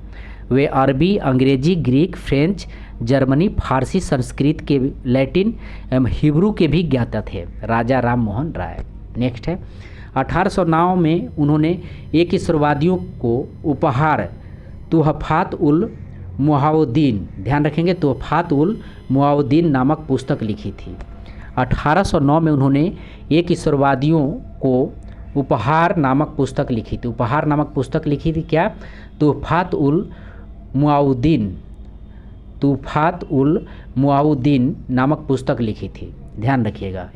Speaker 1: वे अरबी, अंग्रेजी, ग्रीक, फ्रेंच, जर्मनी, फारसी, संस्कृत के, लैटिन एवं हिब्रू के भी ज्ञाता थे, राजा राम मोहन राय। नेक्स्ट है, 1809 में उन्होंने एक ईश्वरवादियों को उपहार तुहफात उल मुआवुद्दीन, ध्यान रखेंगे, तुहफात उल मुआवुद्दीन नामक पुस्तक लिखी थी। 1809 में उन्होंने एक ईश्वरवादियों को उपहार नामक पुस्तक लिखी थी। उपहार नामक पुस्तक लिखी थी क्या? तुहफात उल मुआवुद्दीन, तुहफात उल मुआवुद्दीन नामक पुस्तक लिखी थी। ध्यान रखिएगा,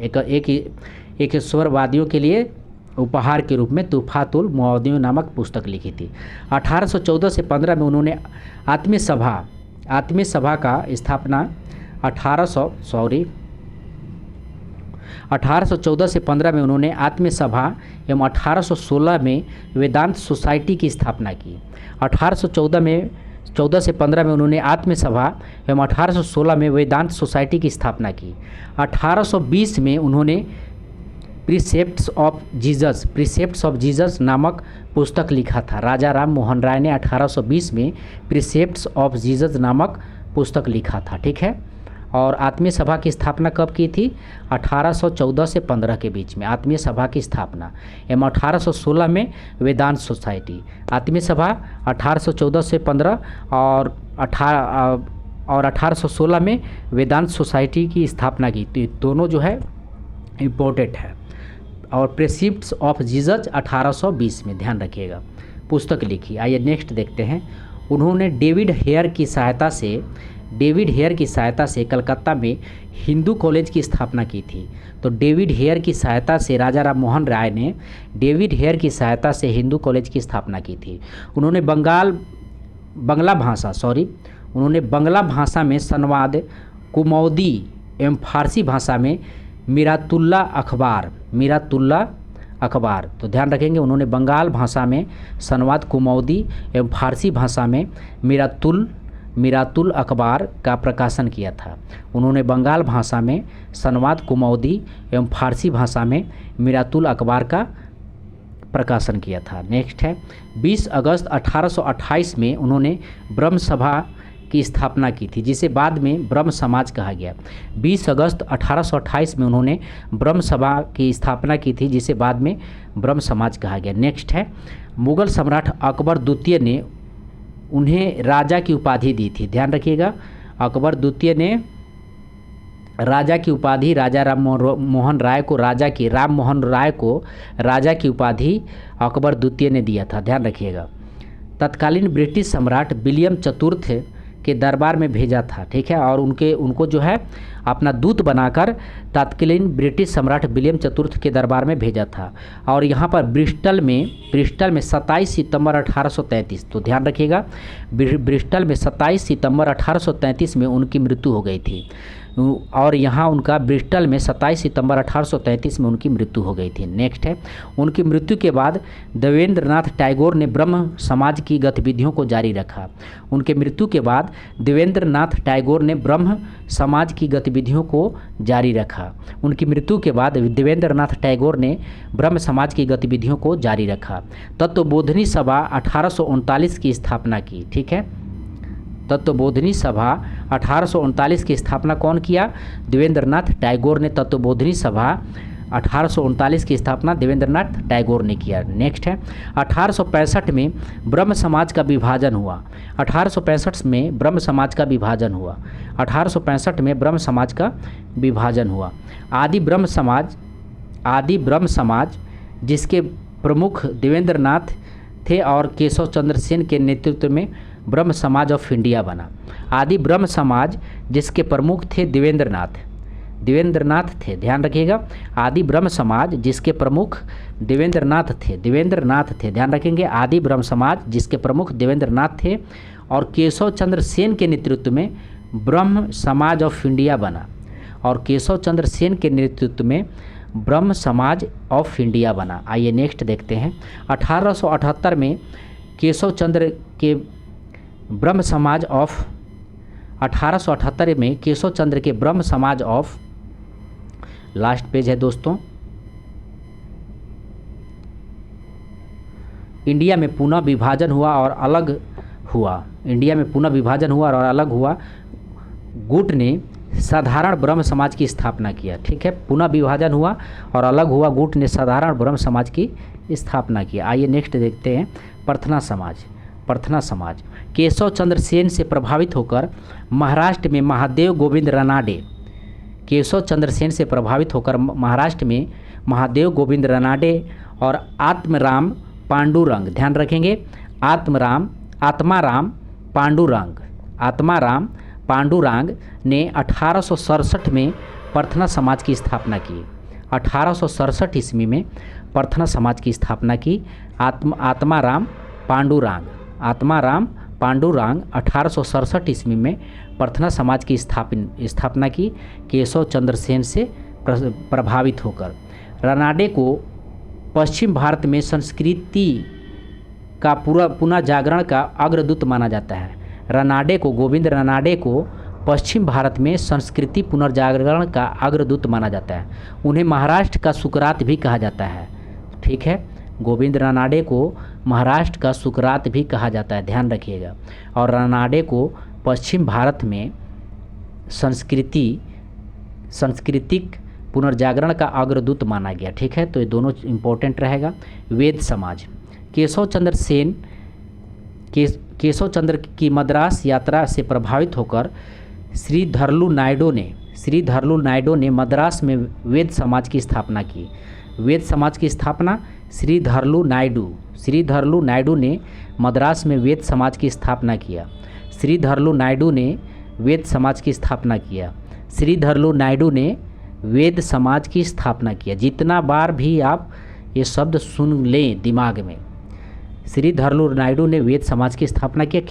Speaker 1: एक ईश्वरवादियों के लिए उपहार के रूप में तुहफात उल मुआवुद्दीन नामक पुस्तक लिखी थी। 1814 से 15 में उन्होंने आत्मीय सभा का स्थापना 1814 से 15 में उन्होंने आत्मीय सभा एवं 1816 में वेदांत सोसाइटी की स्थापना की। 1814 से 15 में उन्होंने आत्मीय सभा एवं 1816 में वेदांत सोसाइटी की स्थापना की। 1820 में उन्होंने प्रीसेप्ट्स ऑफ जीसस नामक पुस्तक लिखा था। राजा राम मोहन राय ने 1820 में प्रीसेप्ट्स ऑफ जीसस नामक पुस्तक लिखा था। ठीक है, और आत्मीय सभा की स्थापना कब की थी? 1814 से 15 के बीच में आत्मीय सभा की स्थापना एवं 1816 में वेदांत सोसाइटी। आत्मीय सभा 1814 से 15 और 1816 में वेदांत सोसाइटी की स्थापना की। तो दोनों जो है इम्पोर्टेंट है। और प्रिंसिप्ल्स ऑफ जीसस 1820 में, ध्यान रखिएगा, पुस्तक लिखी। आइए नेक्स्ट देखते हैं। उन्होंने डेविड हेयर की सहायता से कलकत्ता में हिंदू कॉलेज की स्थापना की थी। तो डेविड हेयर की सहायता से राजा राम मोहन राय ने डेविड हेयर की सहायता से हिंदू कॉलेज की स्थापना की थी। उन्होंने बंगला भाषा में संवाद, कुमौदी एवं फारसी भाषा में मिरातुल्ला अखबार। तो ध्यान रखेंगे, उन्होंने बंगाल भाषा में संवाद, कुमौदी एवं फारसी भाषा में मिरातुल अखबार का प्रकाशन किया था। उन्होंने बंगाल भाषा में संवाद, कुमौदी एवं फारसी भाषा में मिरातुल अखबार का प्रकाशन किया था। नेक्स्ट है, 20 अगस्त 1828 में उन्होंने ब्रह्म सभा की स्थापना की थी, जिसे बाद में ब्रह्म समाज कहा गया। 20 अगस्त 1828 में उन्होंने ब्रह्म सभा की स्थापना की थी, जिसे बाद में ब्रह्म समाज कहा गया। नेक्स्ट है, मुगल सम्राट अकबर द्वितीय ने उन्हें राजा की उपाधि दी थी। ध्यान रखिएगा, अकबर द्वितीय ने राजा की उपाधि राजा राम मोहन राय को राजा की उपाधि अकबर द्वितीय ने दिया था। ध्यान रखिएगा, तत्कालीन ब्रिटिश सम्राट विलियम चतुर्थ के दरबार में भेजा था। ठीक है, और उनको जो है अपना दूत बनाकर तत्कालीन ब्रिटिश सम्राट विलियम चतुर्थ के दरबार में भेजा था। और यहाँ पर ब्रिस्टल में 27 सितंबर 1833, तो ध्यान रखिएगा, ब्रिस्टल में 27 सितंबर 1833 में उनकी मृत्यु हो गई थी। और यहाँ उनका ब्रिस्टल में 27 सितंबर 1833 में उनकी मृत्यु हो गई थी। नेक्स्ट है, उनकी मृत्यु के बाद देवेंद्रनाथ टैगोर ने ब्रह्म समाज की गतिविधियों को जारी रखा। उनके मृत्यु के बाद देवेंद्रनाथ टैगोर ने ब्रह्म समाज की गतिविधियों को जारी रखा। उनकी मृत्यु के बाद देवेंद्रनाथ टैगोर ने ब्रह्म समाज की गतिविधियों को जारी रखा। तत्वबोधिनी सभा 1839 की स्थापना की। ठीक है, तत्वबोधिनी सभा 1839 की स्थापना कौन किया? देवेंद्रनाथ टैगोर ने। तत्वबोधिनी सभा 1839 की स्थापना देवेंद्रनाथ टैगोर ने किया। नेक्स्ट है, 1865 में ब्रह्म समाज का विभाजन हुआ। 1865 में ब्रह्म समाज का विभाजन हुआ। 1865 में ब्रह्म समाज का विभाजन हुआ। आदि ब्रह्म समाज जिसके प्रमुख देवेंद्रनाथ थे और केशव चंद्र सेन के नेतृत्व में ब्रह्म समाज ऑफ इंडिया बना। आदि ब्रह्म समाज जिसके प्रमुख थे देवेंद्रनाथ थे, ध्यान रखिएगा। आदि ब्रह्म समाज जिसके प्रमुख देवेंद्रनाथ थे, ध्यान रखेंगे। आदि ब्रह्म समाज जिसके प्रमुख देवेंद्रनाथ थे और केशव चंद्र सेन के नेतृत्व में ब्रह्म समाज ऑफ इंडिया बना, और केशव चंद्र सेन के नेतृत्व में ब्रह्म समाज ऑफ इंडिया बना। आइए नेक्स्ट देखते हैं। 1878 में केशव चंद्र के ब्रह्म समाज ऑफ 1878 में केशव चंद्र के ब्रह्म समाज ऑफ, लास्ट पेज है दोस्तों, इंडिया में पुनः विभाजन हुआ और अलग हुआ। इंडिया में पुनः विभाजन हुआ और अलग हुआ। गुट ने साधारण ब्रह्म समाज की स्थापना किया। ठीक है, पुनः विभाजन हुआ और अलग हुआ, गुट ने साधारण ब्रह्म समाज की स्थापना किया। आइए नेक्स्ट देखते हैं। प्रार्थना समाज केशव चंद्र सेन से प्रभावित होकर महाराष्ट्र में महादेव गोविंद रानाडे, केशव चंद्र सेन से प्रभावित होकर महाराष्ट्र में महादेव गोविंद रानाडे और आत्माराम पांडुरंग, आत्माराम पांडुरंग ने 1867 में प्रार्थना समाज की स्थापना की। 1867 ईस्वी में प्रार्थना समाज की स्थापना की। आत्माराम पांडुरंग 1867 ईस्वी में प्रार्थना समाज की स्थापना की, केशव चंद्र सेन से प्रभावित होकर। रानाडे को पश्चिम भारत में संस्कृति का पुनः जागरण का अग्रदूत माना जाता है। गोविंद रानाडे को पश्चिम भारत में संस्कृति पुनर्जागरण का अग्रदूत माना जाता है। उन्हें महाराष्ट्र का सुकरात भी कहा जाता है। ठीक है, गोविंद रानाडे को महाराष्ट्र का सुकरात भी कहा जाता है, ध्यान रखिएगा। और रानाडे को पश्चिम भारत में सांस्कृतिक पुनर्जागरण का अग्रदूत माना गया। ठीक है, तो ये दोनों इम्पोर्टेंट रहेगा। वेद समाज, केशव चंद्र की मद्रास यात्रा से प्रभावित होकर श्रीधरलू नायडू ने मद्रास में वेद समाज की स्थापना की। वेद समाज की स्थापना श्रीधरलू नायडू ने मद्रास में वेद समाज की स्थापना किया। श्रीधरलू नायडू ने वेद समाज की स्थापना किया। जितना बार भी आप ये शब्द सुन लें दिमाग में, श्रीधरलू नायडू ने वेद समाज की स्थापना किया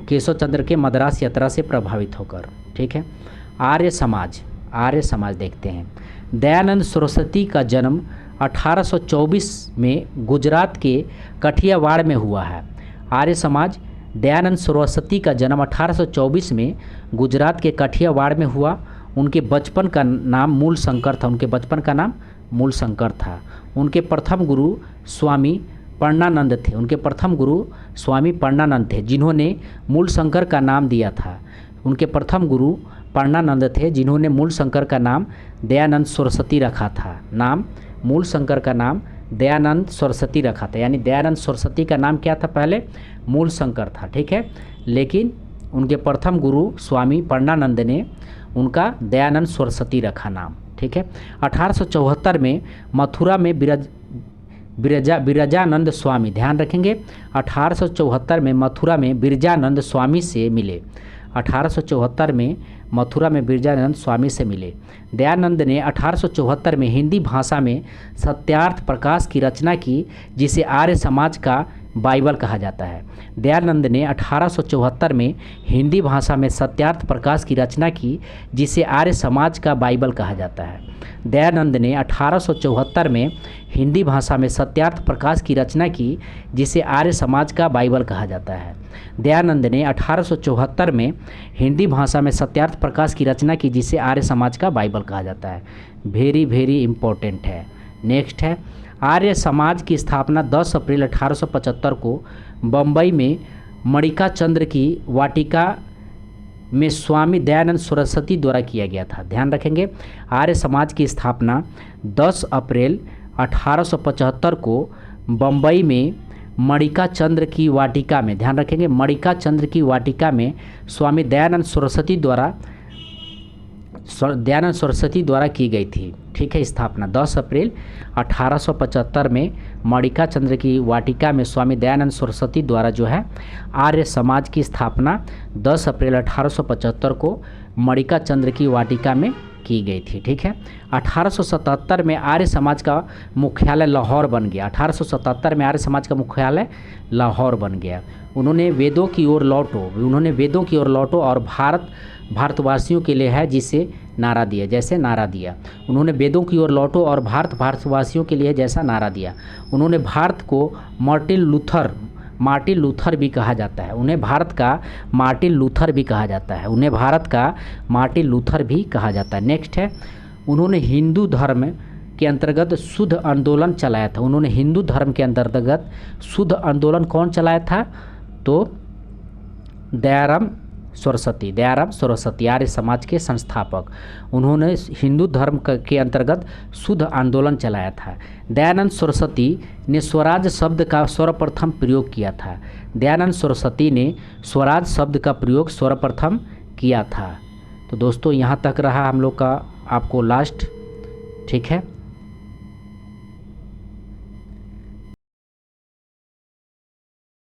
Speaker 1: केशव चंद्र के मद्रास यात्रा से प्रभावित होकर। ठीक है, आर्य समाज देखते हैं। दयानंद सरस्वती का जन्म 1824 में गुजरात के कठियावाड़ में हुआ है। आर्य समाज, दयानंद सरस्वती का जन्म 1824 में गुजरात के कठियावाड़ में हुआ। उनके बचपन का नाम मूल शंकर था। उनके प्रथम गुरु स्वामी परमानंद थे, जिन्होंने मूल शंकर का नाम दिया था। उनके प्रथम गुरु परमानंद थे, जिन्होंने मूल शंकर का नाम दयानंद सरस्वती रखा था। मूल शंकर का नाम दयानंद सरस्वती रखा था, यानी दयानंद सरस्वती का नाम क्या था? पहले मूल शंकर था। ठीक है, लेकिन उनके प्रथम गुरु स्वामी परमानंद ने उनका दयानंद सरस्वती रखा नाम। ठीक है, 1874 में मथुरा में बिरजानंद स्वामी, ध्यान रखेंगे, 1874 में मथुरा में बिरजानंद स्वामी से मिले। 1874 में मथुरा में बिरजानंद स्वामी से मिले। दयानंद ने 1874 में हिंदी भाषा में सत्यार्थ प्रकाश की रचना की, जिसे आर्य समाज का बाइबल कहा जाता है। दयानंद ने 1874 में हिंदी भाषा में सत्यार्थ प्रकाश की रचना की, जिसे आर्य समाज का बाइबल कहा जाता है। दयानंद ने 1874 में हिंदी भाषा में सत्यार्थ प्रकाश की रचना की, जिसे आर्य समाज का बाइबल कहा जाता है। दयानंद ने 1874 में हिंदी भाषा में सत्यार्थ प्रकाश की रचना की, जिसे आर्य समाज का बाइबल कहा जाता है। वेरी वेरी इम्पोर्टेंट है। नेक्स्ट है, आर्य समाज की स्थापना 10 अप्रैल 1875 को बम्बई में मणिका चंद्र की वाटिका में स्वामी दयानंद सरस्वती द्वारा किया गया था। ध्यान रखेंगे, आर्य समाज की स्थापना 10 अप्रैल 1875 को बम्बई में मणिका चंद्र की वाटिका में, ध्यान रखेंगे, मणिका चंद्र की वाटिका में स्वामी दयानंद सरस्वती द्वारा की गई थी। ठीक है, स्थापना 10 अप्रैल 1875 में मणिका चंद्र की वाटिका में स्वामी दयानंद सरस्वती द्वारा जो है आर्य समाज की स्थापना 10 अप्रैल 1875 को मणिका चंद्र की वाटिका में की गई थी। ठीक है। 1877 में आर्य समाज का मुख्यालय लाहौर बन गया। 1877 में आर्य समाज का मुख्यालय लाहौर बन गया। उन्होंने वेदों की ओर लौटो और भारतवासियों के लिए है जिसे नारा दिया, जैसे नारा दिया। उन्होंने वेदों की ओर लौटो और भारतवासियों के लिए जैसा नारा दिया। उन्होंने भारत को मार्टिन लूथर भी कहा जाता है। उन्हें भारत का मार्टिन लूथर भी कहा जाता है। नेक्स्ट है, उन्होंने हिंदू धर्म के अंतर्गत शुद्ध आंदोलन चलाया था। उन्होंने हिंदू धर्म के अंतर्गत शुद्ध आंदोलन कौन चलाया था? तो दयाराम सरस्वती आर्य समाज के संस्थापक। उन्होंने हिंदू धर्म के अंतर्गत शुद्ध आंदोलन चलाया था। दयानंद सरस्वती ने स्वराज शब्द का सर्वप्रथम प्रयोग किया था। तो दोस्तों यहाँ तक रहा हम लोग का आपको लास्ट। ठीक है।